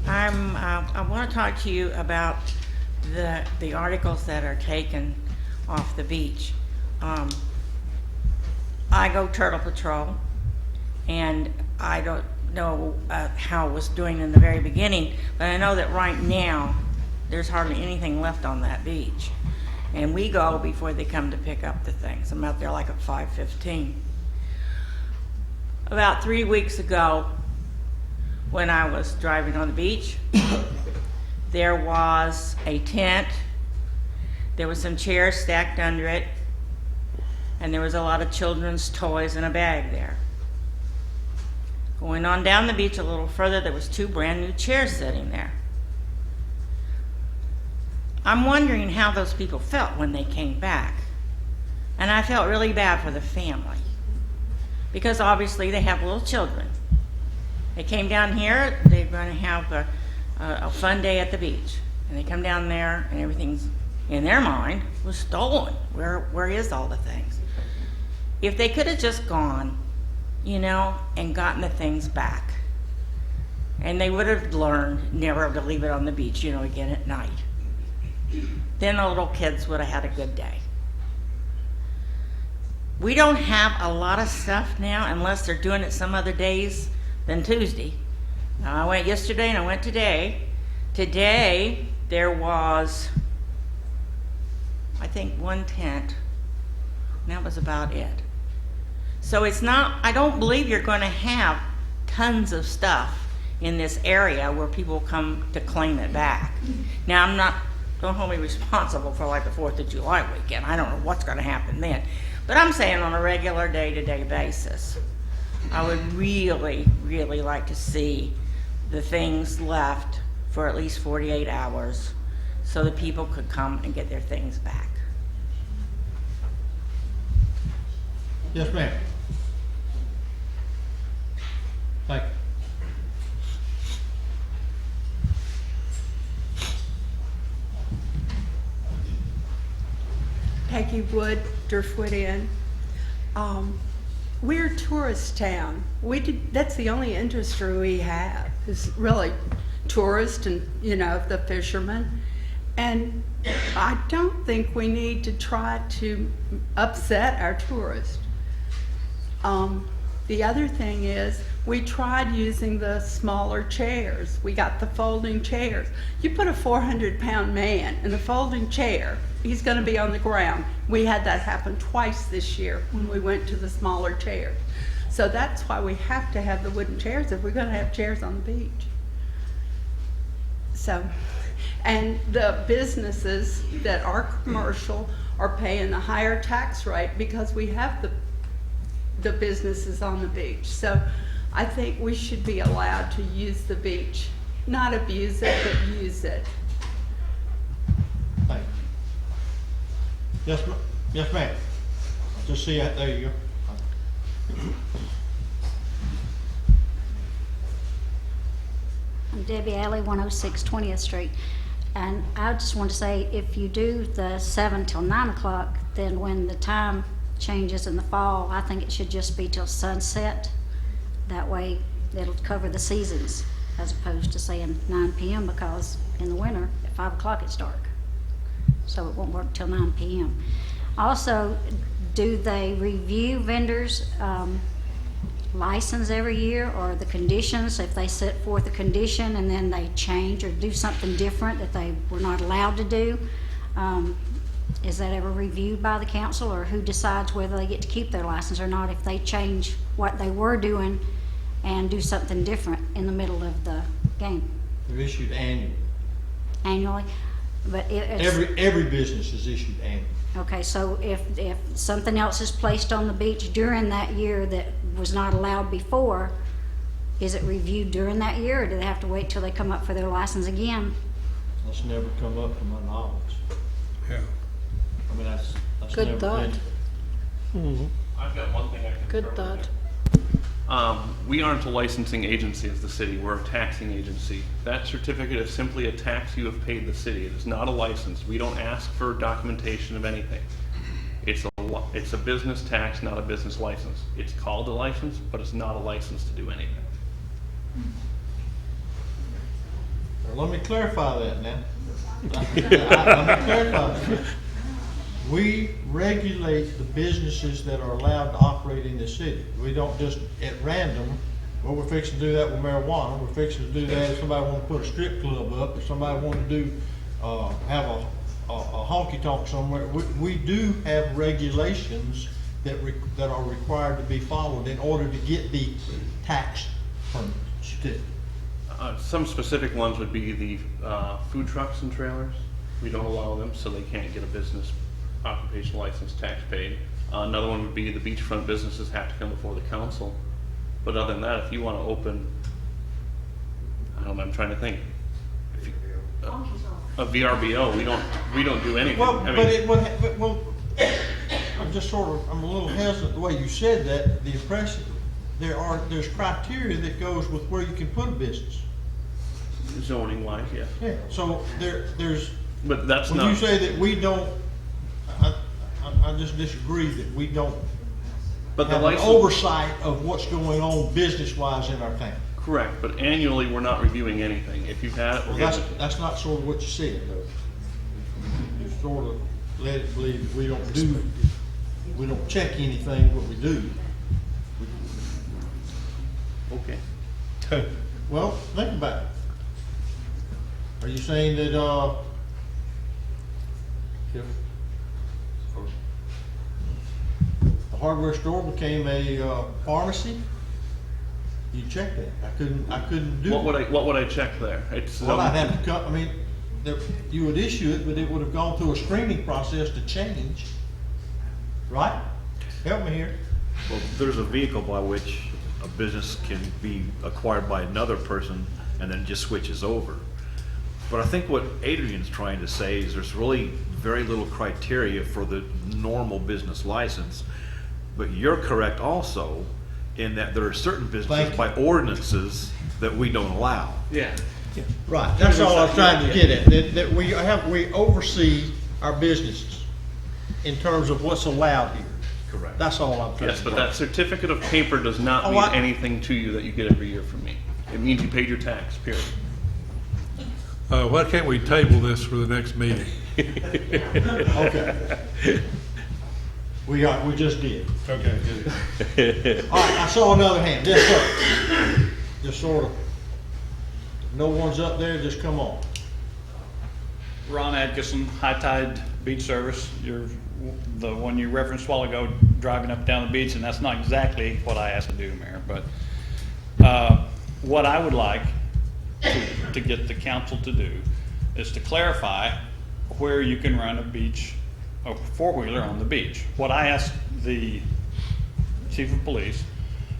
I want to talk to you about the articles that are taken off the beach. I go turtle patrol, and I don't know how it was doing in the very beginning, but I know that right now there's hardly anything left on that beach, and we go before they come to pick up the things. I'm out there like at 5:15. About 3 weeks ago, when I was driving on the beach, there was a tent, there was some chairs stacked under it, and there was a lot of children's toys in a bag there. Going on down the beach a little further, there was 2 brand new chairs sitting there. I'm wondering how those people felt when they came back. And I felt really bad for the family, because obviously they have little children. They came down here, they're going to have a fun day at the beach. And they come down there and everything's, in their mind, was stolen. Where is all the things? If they could have just gone, and gotten the things back, and they would have learned never to leave it on the beach, again at night, then the little kids would have had a good day. We don't have a lot of stuff now unless they're doing it some other days than Tuesday. Now, I went yesterday and I went today. Today, there was, I think, 1 tent, and that was about it. So it's not, I don't believe you're going to have tons of stuff in this area where people come to claim it back. Now, don't hold me responsible for like the 4th of July weekend. I don't know what's going to happen then. But I'm saying on a regular day-to-day basis, I would really, really like to see the things left for at least 48 hours so that people could come and get their things back. Yes, ma'am. Thank you. Peggy Wood, Driftwood Inn. We're a tourist town. That's the only industry we have, is really tourists and, the fishermen. And I don't think we need to try to upset our tourists. The other thing is, we tried using the smaller chairs. We got the folding chairs. You put a 400-pound man in the folding chair, he's going to be on the ground. We had that happen twice this year when we went to the smaller chairs. So that's why we have to have the wooden chairs if we're gonna have chairs on the beach. So, and the businesses that are commercial are paying the higher tax rate because we have the businesses on the beach. So I think we should be allowed to use the beach, not abuse it, but use it. Thank you. Yes, ma'am. Just see that, there you go. I'm Debbie Alley, 106 20th Street. And I just want to say, if you do the 7 till 9 o'clock, then when the time changes in the fall, I think it should just be till sunset. That way, it'll cover the seasons, as opposed to saying 9 p.m. because in the winter, at 5 o'clock it's dark. So it won't work till 9 p.m. Also, do they review vendors' license every year, or the conditions, if they set forth a condition and then they change or do something different that they were not allowed to do? Is that ever reviewed by the council, or who decides whether they get to keep their license or not if they change what they were doing and do something different in the middle of the game? They're issued Annually? But it's... Every business is issued annually. Okay, so if something else is placed on the beach during that year that was not allowed before, is it reviewed during that year, or do they have to wait till they come up for their license again? That's never come up to my knowledge. Yeah. I mean, that's Good never thought. been. I've got one thing I can. Good thought. We aren't a licensing agency as the city, we're a taxing agency. That certificate is simply a tax you have paid the city. It is not a license. We don't ask for documentation of anything. It's a business tax, not a business license. It's called a license, but it's not a license to do anything. Well, let me clarify that now. Let me clarify that. We regulate the businesses that are allowed to operate in the city. We don't just at random, well, we're fixing to do that with marijuana. We're fixing to do that if somebody want to put a strip club up, if somebody want to do, have a honky tonk somewhere. We do have regulations that are required to be followed in order to get the tax permit certificate. Some specific ones would be the food trucks and trailers. We don't allow them, so they can't get a business occupation license tax paid. Another one would be the beachfront businesses have to come before the council. But other than that, if you want to open, I don't know, I'm trying to think. If you, a VRBO, we don't do anything. Well, I mean, I'm a little hesitant the way you said that. The impression there's criteria that goes with where you can put a business. zoning wise, yeah. Yeah. So there's. But that's when not. you say that we don't, I just disagree that we don't. But the have license, an oversight of what's going on business wise in our town. correct. But annually, we're not reviewing anything. If you've had it, we're Well, giving it. that's not sort of what you said, though. You sort of let it believe that we don't check anything, what we do. Okay. Well, think about it. Are you saying that, if the hardware store became a pharmacy, you check that? I couldn't do. What would I check there? It's Well, I'd have to come, I mean, you would issue it, but it would have gone through a screening process to change, right? Help me here. Well, there's a vehicle by which a business can be acquired by another person and then just switches over. But I think what Adrian's trying to say is there's really very little criteria for the normal business license. But you're correct also in that there are certain businesses by ordinances that we don't allow. Yeah. Right, that's all I was trying to get at, that we oversee our businesses in terms of what's allowed here. Correct. That's all I'm trying to Yes, get. but that certificate of paper does not mean anything to you that you get every year from me. It means you paid your tax, period. Why can't we table this for the next meeting? Okay. We just did. Okay, good. All right, I saw another hand. Yes, sir. Just sort of, no one's up there, just come on. Ron Atkinson, High Tide Beach Service. You're the one you referenced a while ago, driving up and down the beach, and that's not exactly what I asked to do, Mayor. But what I would like to get the council to do is to clarify where you can run a four-wheeler on the beach. What I asked the chief of police,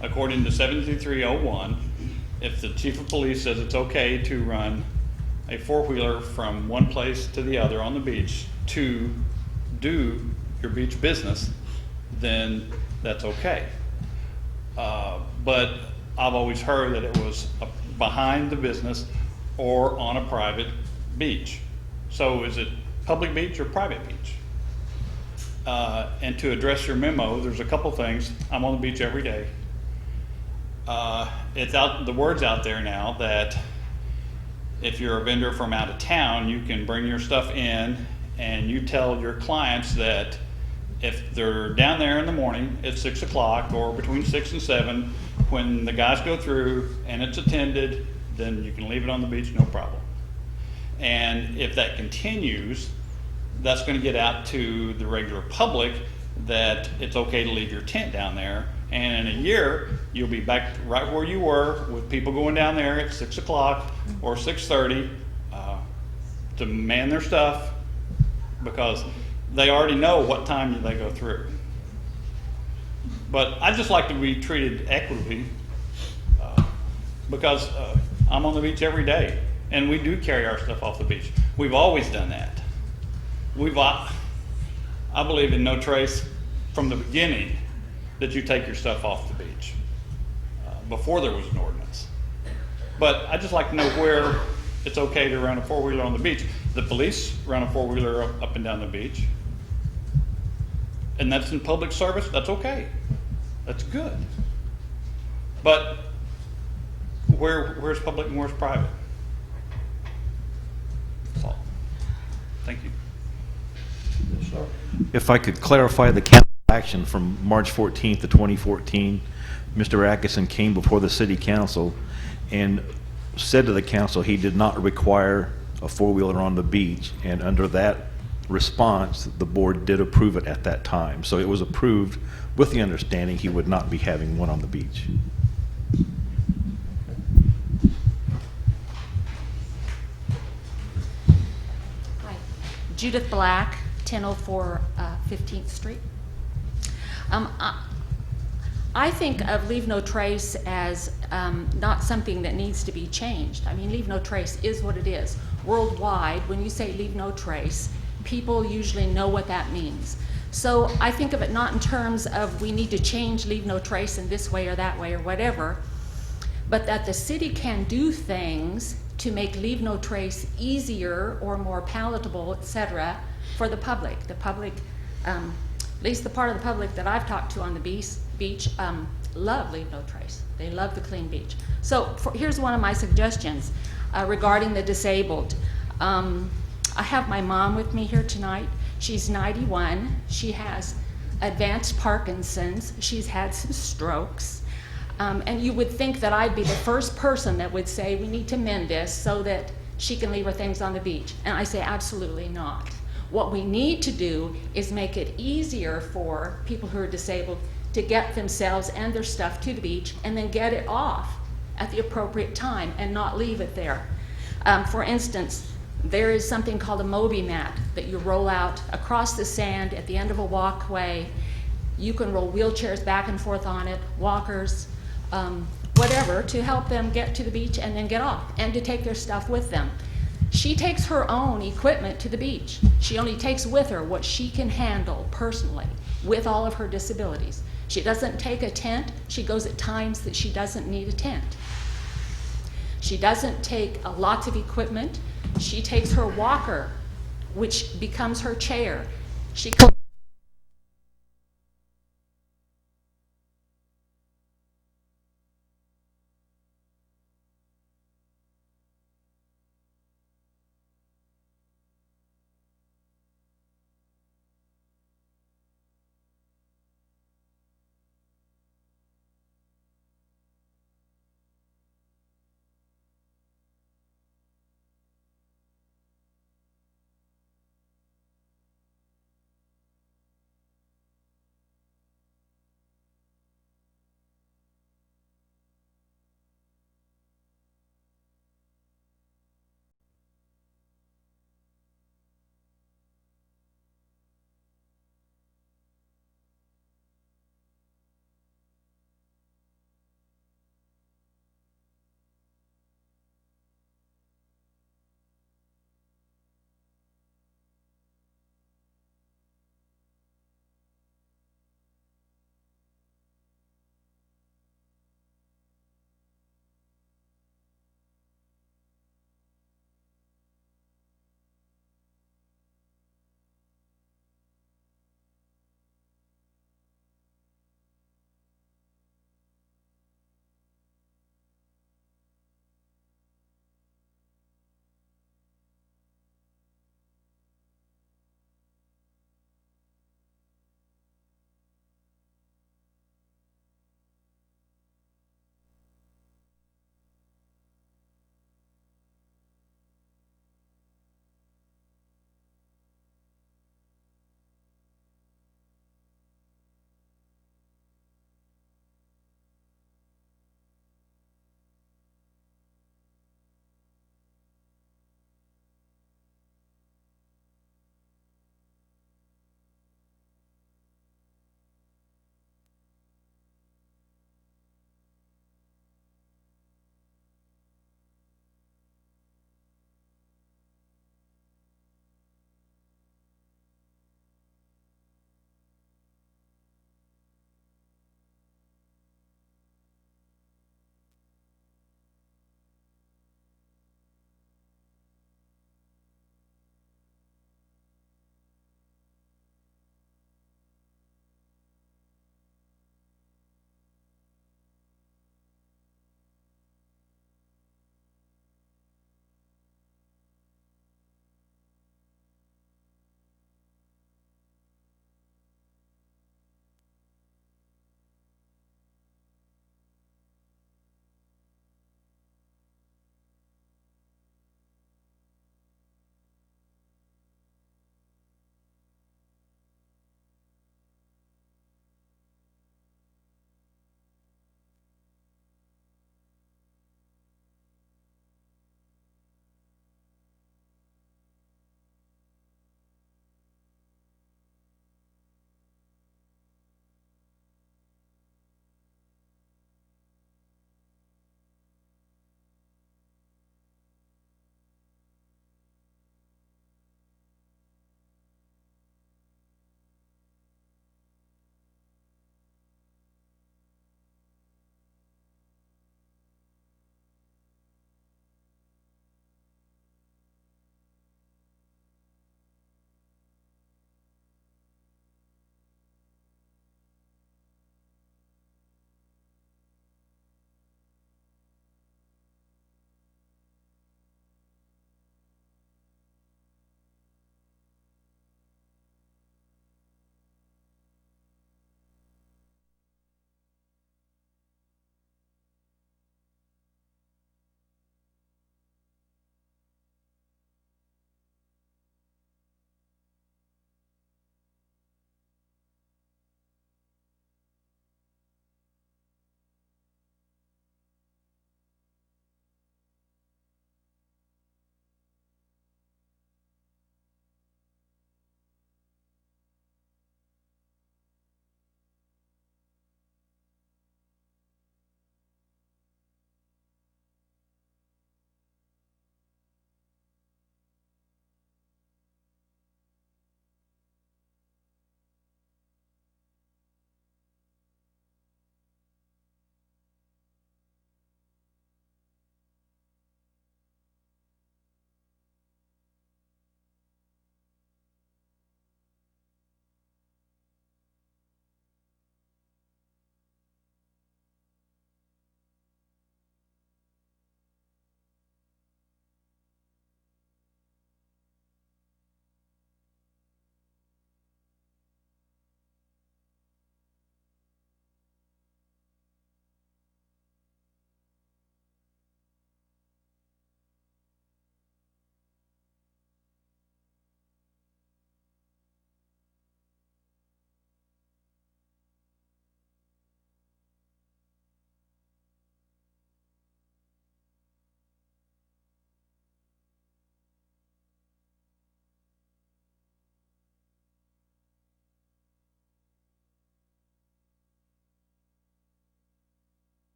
according to 72301, if the chief of police says it's okay to run a four-wheeler from one place to the other on the beach to do your beach business, then that's okay. But I've always heard that it was behind the business or on a private beach. So is it public beach or private beach? And to address your memo, there's a couple things. I'm on the beach every day. The word's out there now that if you're a vendor from out of town, you can bring your stuff in and you tell your clients that if they're down there in the morning at 6 o'clock or between 6 and 7, when the guys go through and it's attended, then you can leave it on the beach, no problem. And if that continues, that's going to get out to the regular public that it's okay to leave your tent down there. And in a year, you'll be back right where you were with people going down there at 6 o'clock or 6:30 to man their stuff, because they already know what time they go through. But I just like to be treated equitably because I'm on the beach every day, and we do carry our stuff off the beach. We've always done that. I believe in no trace from the beginning, that you take your stuff off the beach before there was an ordinance. But I just like to know where it's okay to run a four-wheeler on the beach. The police run a four-wheeler up and down the beach, and that's in public service. That's okay. That's good. But where's public and where's private? That's all. Thank you. If I could clarify the council action from March 14th of 2014, Mr. Atkinson came before the city council and said to the council he did not require a four-wheeler on the beach, and under that response, the board did approve it at that time. So it was approved with the understanding he would not be having one on the beach. Hi, Judith Black, 1004 15th Street. I think of Leave No Trace as not something that needs to be changed. I mean, Leave No Trace is what it is. Worldwide, when you say Leave No Trace, people usually know what that means. So I think of it not in terms of we need to change Leave No Trace in this way or that way or whatever, but that the city can do things to make Leave No Trace easier or more palatable, etc., for the public. The public, at least the part of the public that I've talked to on the beach, love Leave No Trace. They love the clean beach. So here's one of my suggestions regarding the disabled. I have my mom with me here tonight. She's 91. She has advanced Parkinson's. She's had some strokes. And you would think that I'd be the first person that would say we need to mend this so that she can leave her things on the beach. And I say absolutely not. What we need to do is make it easier for people who are disabled to get themselves and their stuff to the beach and then get it off at the appropriate time and not leave it there. For instance, there is something called a Moby mat that you roll out across the sand at the end of a walkway. You can roll wheelchairs back and forth on it, walkers, whatever, to help them get to the beach and then get off, and to take their stuff with them. She takes her own equipment to the beach. She only takes with her what she can handle personally with all of her disabilities. She doesn't take a tent. She goes at times that she doesn't need a tent. She doesn't take lots of equipment. She takes her walker, which becomes her chair. She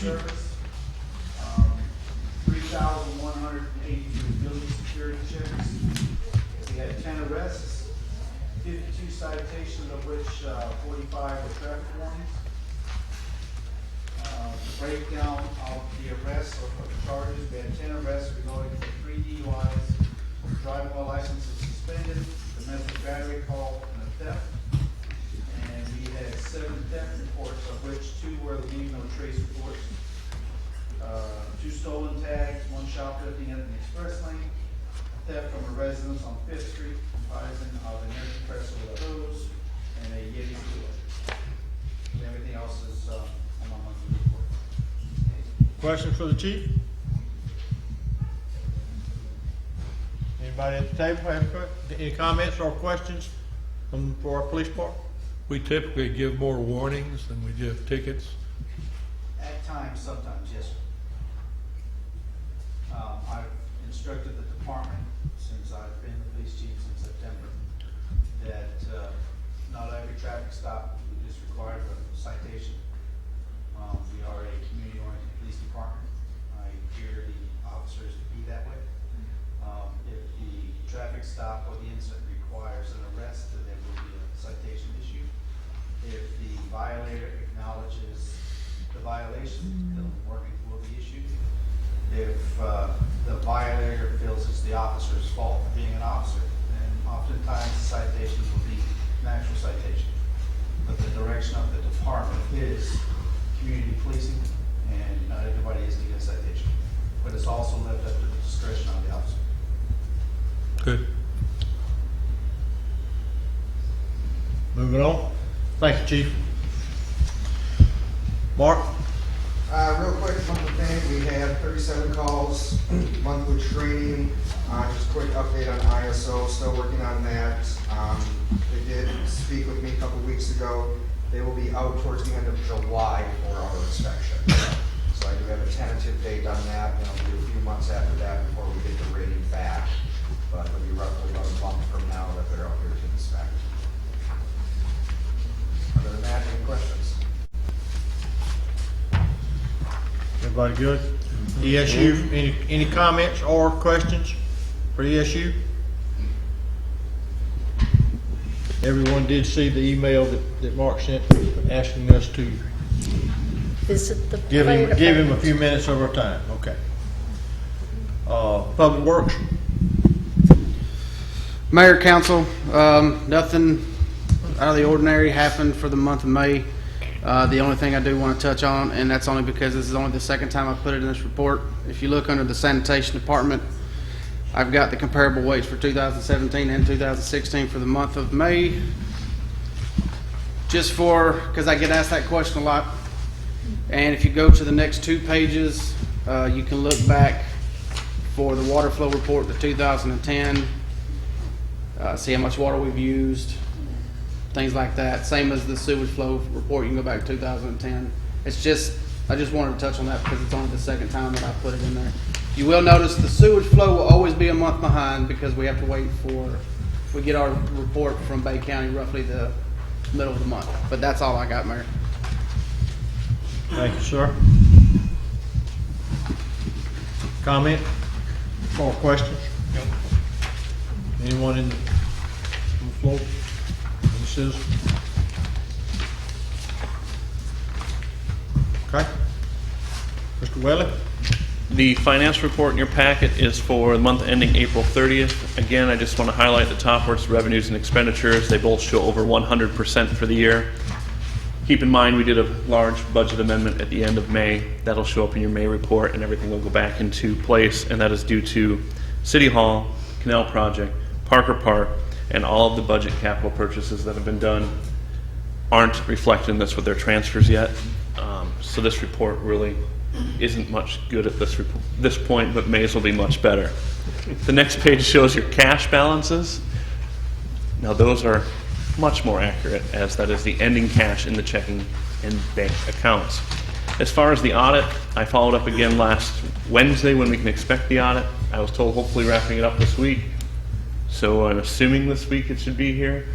service. 3,182 building security checks. We had 10 arrests, 52 citations, of which 45 were traffic warnings. Breakdown of the arrests or the charges, we had 10 arrests resulting from 3 DUIs, driving while license is suspended, domestic battery call, and a theft. And we had 7 theft reports, of which 2 were the leave no trace reports. 2 stolen tags, 1 shoplifting at an express lane, a theft from a residence on 5th Street comprising of an air compressor with a hose and a Yeti cooler. And everything else is on my monthly report. Questions for the chief? Anybody at the table have any comments or questions for our police department? We typically give more warnings than we give tickets. At times, sometimes, yes, sir. I've instructed the department, since I've been the police chief since September, that not every traffic stop is required of a citation. We are a community-oriented police department. I hear the officers to be that way. If the traffic stop or the incident requires an arrest, then there will be a citation issue. If the violator acknowledges the violation, then warning will be issued. If the violator feels it's the officer's fault for being an officer, then oftentimes the citation will be an actual citation. But the direction of the department is community policing, and not everybody is to get a citation. But it's also left up to the discretion of the officer. Good. Moving on. Thank you, Chief. Mark? Real quick, monthly thing, we had 37 calls, monthly training, just a quick update on ISO, still working on that. They did speak with me a couple weeks ago. They will be out towards the end of July for our inspection. So I do have a tentative date on that, and it'll be a few months after that before we get the rating back. But it'll be roughly about a month from now that they're out here to inspect. Other than that, any questions? Everybody good? ESU, any comments or questions for ESU? Everyone did see the email that Mark sent asking us to Visit the give fire him a department. few minutes of our time. Okay. Public Works. Mayor, council, nothing out of the ordinary happened for the month of May. The only thing I do want to touch on, and that's only because this is only the second time I put it in this report. If you look under the sanitation department, I've got the comparable weights for 2017 and 2016 for the month of May. Just because I get asked that question a lot. And if you go to the next 2 pages, you can look back for the water flow report to 2010, see how much water we've used, things like that. Same as the sewage flow report, you can go back to 2010. It's just, I just wanted to touch on that because it's only the second time that I put it in there. You will notice the sewage flow will always be a month behind because we have to wait for, we get our report from Bay County roughly the middle of the month. But that's all I got, Mayor. Thank you, sir. Comment or questions? Anyone on the floor? Any citizens? Okay. Mr. Whaley? The finance report in your packet is for the month ending April 30th. Again, I just want to highlight the top where it's revenues and expenditures. They both show over 100% for the year. Keep in mind, we did a large budget amendment at the end of May. That'll show up in your May report, and everything will go back into place, and that is due to City Hall, Canal Project, Parker Park, and all of the budget capital purchases that have been done aren't reflected in this with their transfers yet. So this report really isn't much good at this point, but May's will be much better. The next page shows your cash balances. Now those are much more accurate, as that is the ending cash in the checking and bank accounts. As far as the audit, I followed up again last Wednesday when we can expect the audit. I was told hopefully wrapping it up this week, so I'm assuming this week it should be here.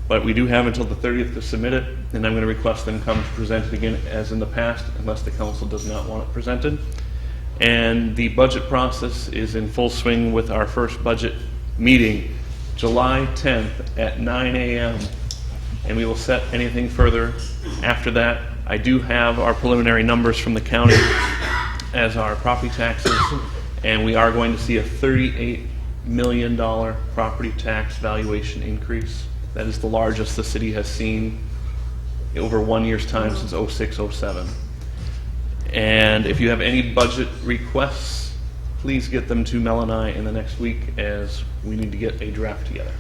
But we do have until the 30th to submit it, and I'm going to request them come to present it again as in the past, unless the council does not want it presented. And the budget process is in full swing with our first budget meeting, July 10th at 9 a.m. And we will set anything further after that. I do have our preliminary numbers from the county as our property taxes, and we are going to see a $38 million property tax valuation increase. That is the largest the city has seen over 1 year's time since 06-07. And if you have any budget requests, please get them to Mel and I in the next week, as we need to get a draft together.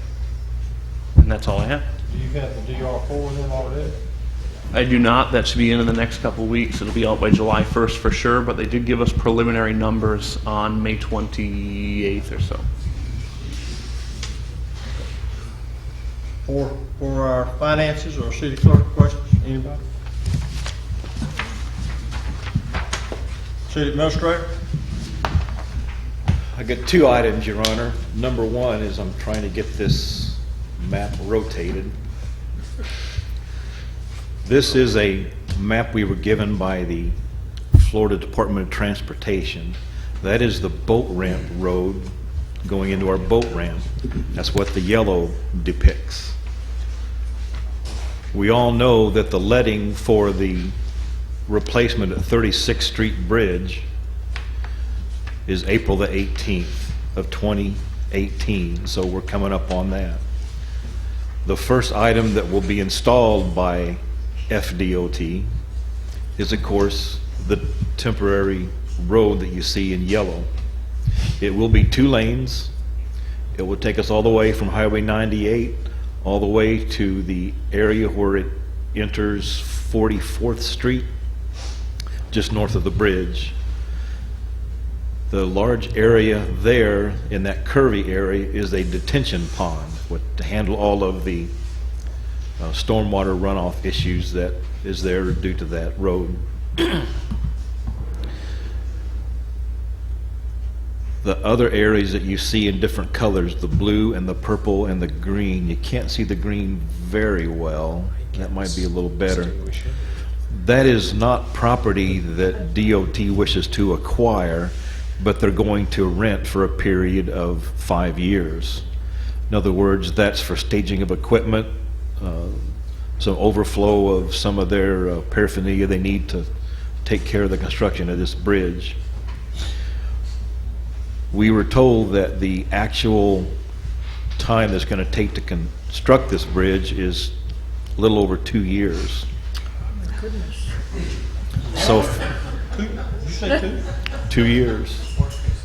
And that's all I have. Do you have the DR4 then already? I do not. That should be in the next couple of weeks. It'll be out by July 1st for sure, but they did give us preliminary numbers on May 28th or so. For our finances or city clerk questions, anybody? City administrator? I got two items, Your Honor. Number one is I'm trying to get this map rotated. This is a map we were given by the Florida Department of Transportation. That is the boat ramp road going into our boat ramp. That's what the yellow depicts. We all know that the letting for the replacement at 36th Street Bridge is April the 18th of 2018, so we're coming up on that. The first item that will be installed by FDOT is, of course, the temporary road that you see in yellow. It will be 2 lanes. It will take us all the way from Highway 98 all the way to the area where it enters 44th Street, just north of the bridge. The large area there in that curvy area is a detention pond to handle all of the stormwater runoff issues that is there due to that road. The other areas that you see in different colors, the blue and the purple and the green, you can't see the green very well. That might be a little better. That is not property that DOT wishes to acquire, but they're going to rent for a period of 5 years. In other words, that's for staging of equipment, some overflow of some of their paraphernalia they need to take care of the construction of this bridge. We were told that the actual time that's going to take to construct this bridge is a little over 2 years. Oh my goodness. Did So, you say 2? 2 years.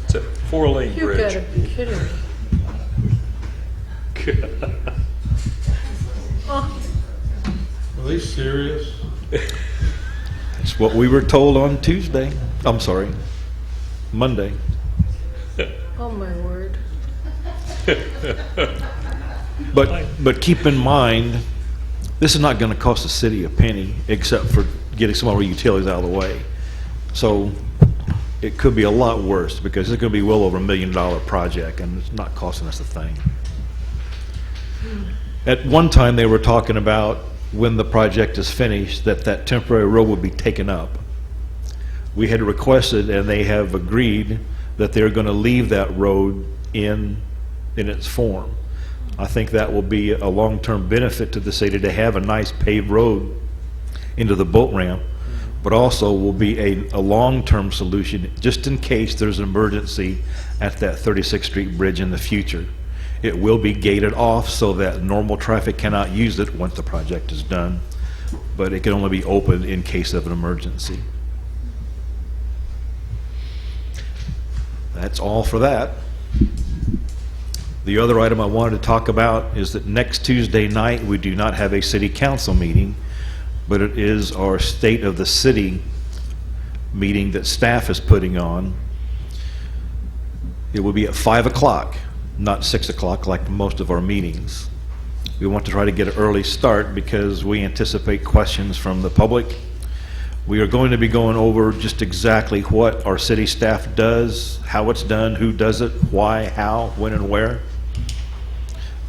It's a 4-lane You bridge. gotta be kidding me. Oh, Are they serious? It's what we were told on Tuesday. I'm sorry, Monday. oh my word. But keep in mind, this is not going to cost the city a penny except for getting some of our utilities out of the way. So it could be a lot worse because it's going to be well over $1 million project and it's not costing us a thing. At one time they were talking about when the project is finished that temporary road would be taken up. We had requested and they have agreed that they're going to leave that road in its form. I think that will be a long-term benefit to the city to have a nice paved road into the boat ramp, but also will be a long-term solution just in case there's an emergency at that 36th Street Bridge in the future. It will be gated off so that normal traffic cannot use it once the project is done, but it can only be opened in case of an emergency. That's all for that. The other item I wanted to talk about is that next Tuesday night we do not have a city council meeting, but it is our State of the City meeting that staff is putting on. It will be at 5 o'clock, not 6 o'clock like most of our meetings. We want to try to get an early start because we anticipate questions from the public. We are going to be going over just exactly what our city staff does, how it's done, who does it, why, how, when, and where.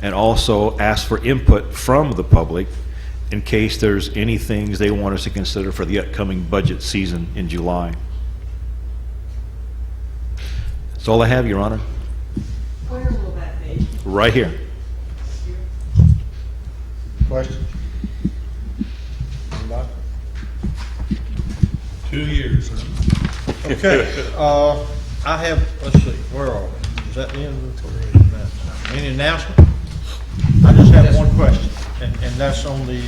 and also ask for input from the public in case there's any things they want us to consider for the upcoming budget season in July. That's all I have, Your Honor. Where will that be? Right here. Questions? Anybody? 2 years. Okay, I have, let's see, where are we? Is that the end of the, any announcement? I just have one question, and that's on the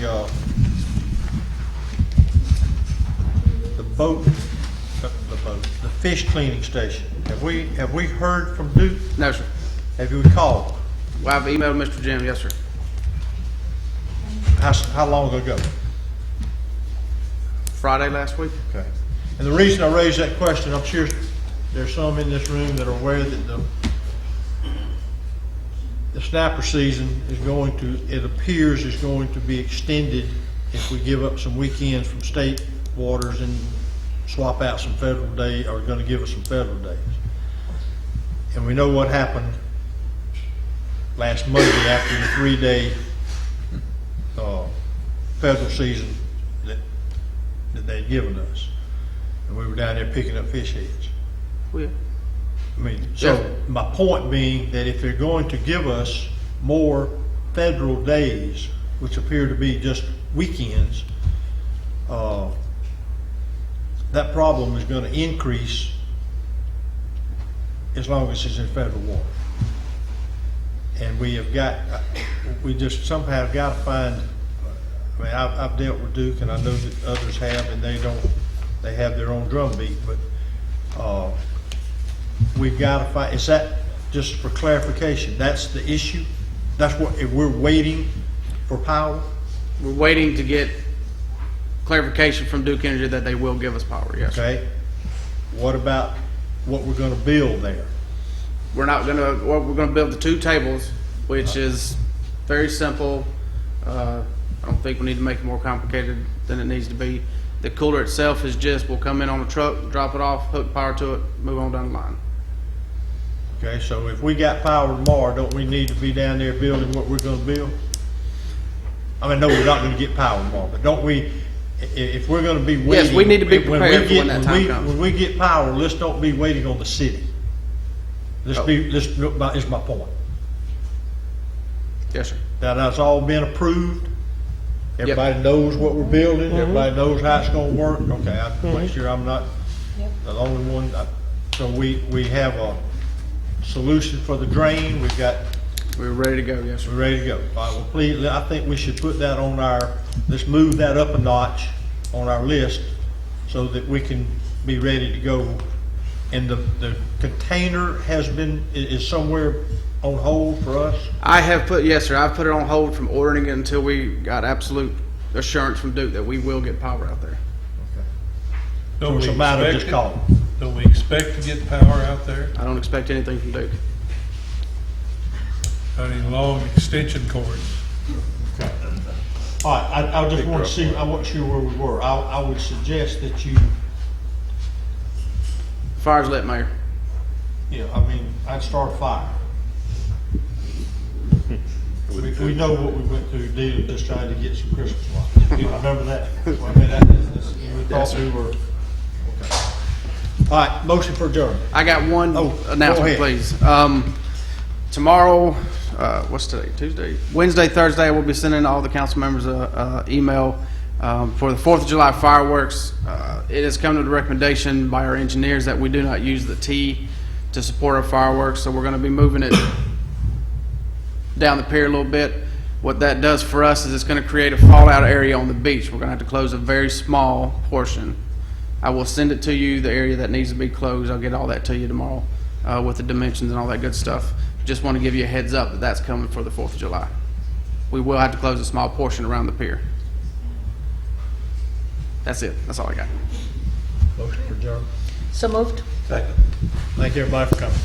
the fish cleaning station. Have we heard from Duke? No, sir. Have you called? Well, I've emailed Mr. Jim, yes, sir. How long ago? Friday last week. Okay. And the reason I raise that question, I'm sure there's some in this room that are aware that the snapper season is going to, it appears is going to be extended if we give up some weekends from state waters and swap out some federal days, or going to give us some federal days. And we know what happened last Monday after the 3-day federal season that they'd given us. And we were down there picking up fish heads. Yeah. I mean, so Yeah. my point being that if they're going to give us more federal days, which appear to be just weekends, that problem is going to increase as long as it's in federal water. And we just somehow got to find, I mean, I've dealt with Duke, and I know that others have, and they have their own drumbeat, but we've got to find, is that, just for clarification, that's the issue? That's what, if we're waiting for power? We're waiting to get clarification from Duke Energy that they will give us power, yes. Okay. What about what we're going to build there? We're going to build the 2 tables, which is very simple. I don't think we need to make it more complicated than it needs to be. The cooler itself is just, we'll come in on a truck, drop it off, hook power to it, move on down the line. Okay, so if we got power tomorrow, don't we need to be down there building what we're going to build? I mean, no, we're not going to get power tomorrow, but don't we, if we're going to be waiting. Yes, we need to be when prepared for when that time comes. When we get power, let's don't be waiting on the city. This is my point. Yes, sir. That's all been approved. Everybody knows what we're building. Everybody knows how it's going to work. Okay, I make sure I'm not the only one. So we have a solution for the drain. We're ready to go. Yes, sir. We're ready to go. All right, well, please, I think we should put that on let's move that up a notch on our list so that we can be ready to go. And the container is somewhere on hold for us? Yes, sir, I've put it on hold from ordering it until we got absolute assurance from Duke that we will get power out there. Don't It's we a matter of expect just it? calling. Don't we expect to get power out there? I don't expect anything from Duke. I mean, long extension cords. Okay. All right, I just want to see, I wasn't sure where we were. I would suggest that you, Fire's lit, Mayor. I'd start a fire. We know what we went through dealing, just trying to get some Christmas lights. You remember that? Well, I mean, we thought we were, okay. All right, motion for adjournment. I got one go announcement, ahead. please. Tomorrow, what's today? Tuesday? Wednesday, Thursday, we'll be sending all the council members a email for the 4th of July fireworks. It has come to the recommendation by our engineers that we do not use the T to support our fireworks, so we're going to be moving it down the pier a little bit. What that does for us is it's going to create a fallout area on the beach. We're going to have to close a very small portion. I will send it to you, the area that needs to be closed. I'll get all that to you tomorrow with the dimensions and all that good stuff. Just want to give you a heads up that that's coming for the 4th of July. We will have to close a small portion around the pier. That's it. That's all I got. Motion for adjournment. So moved. Second. Thank you, everybody, for coming.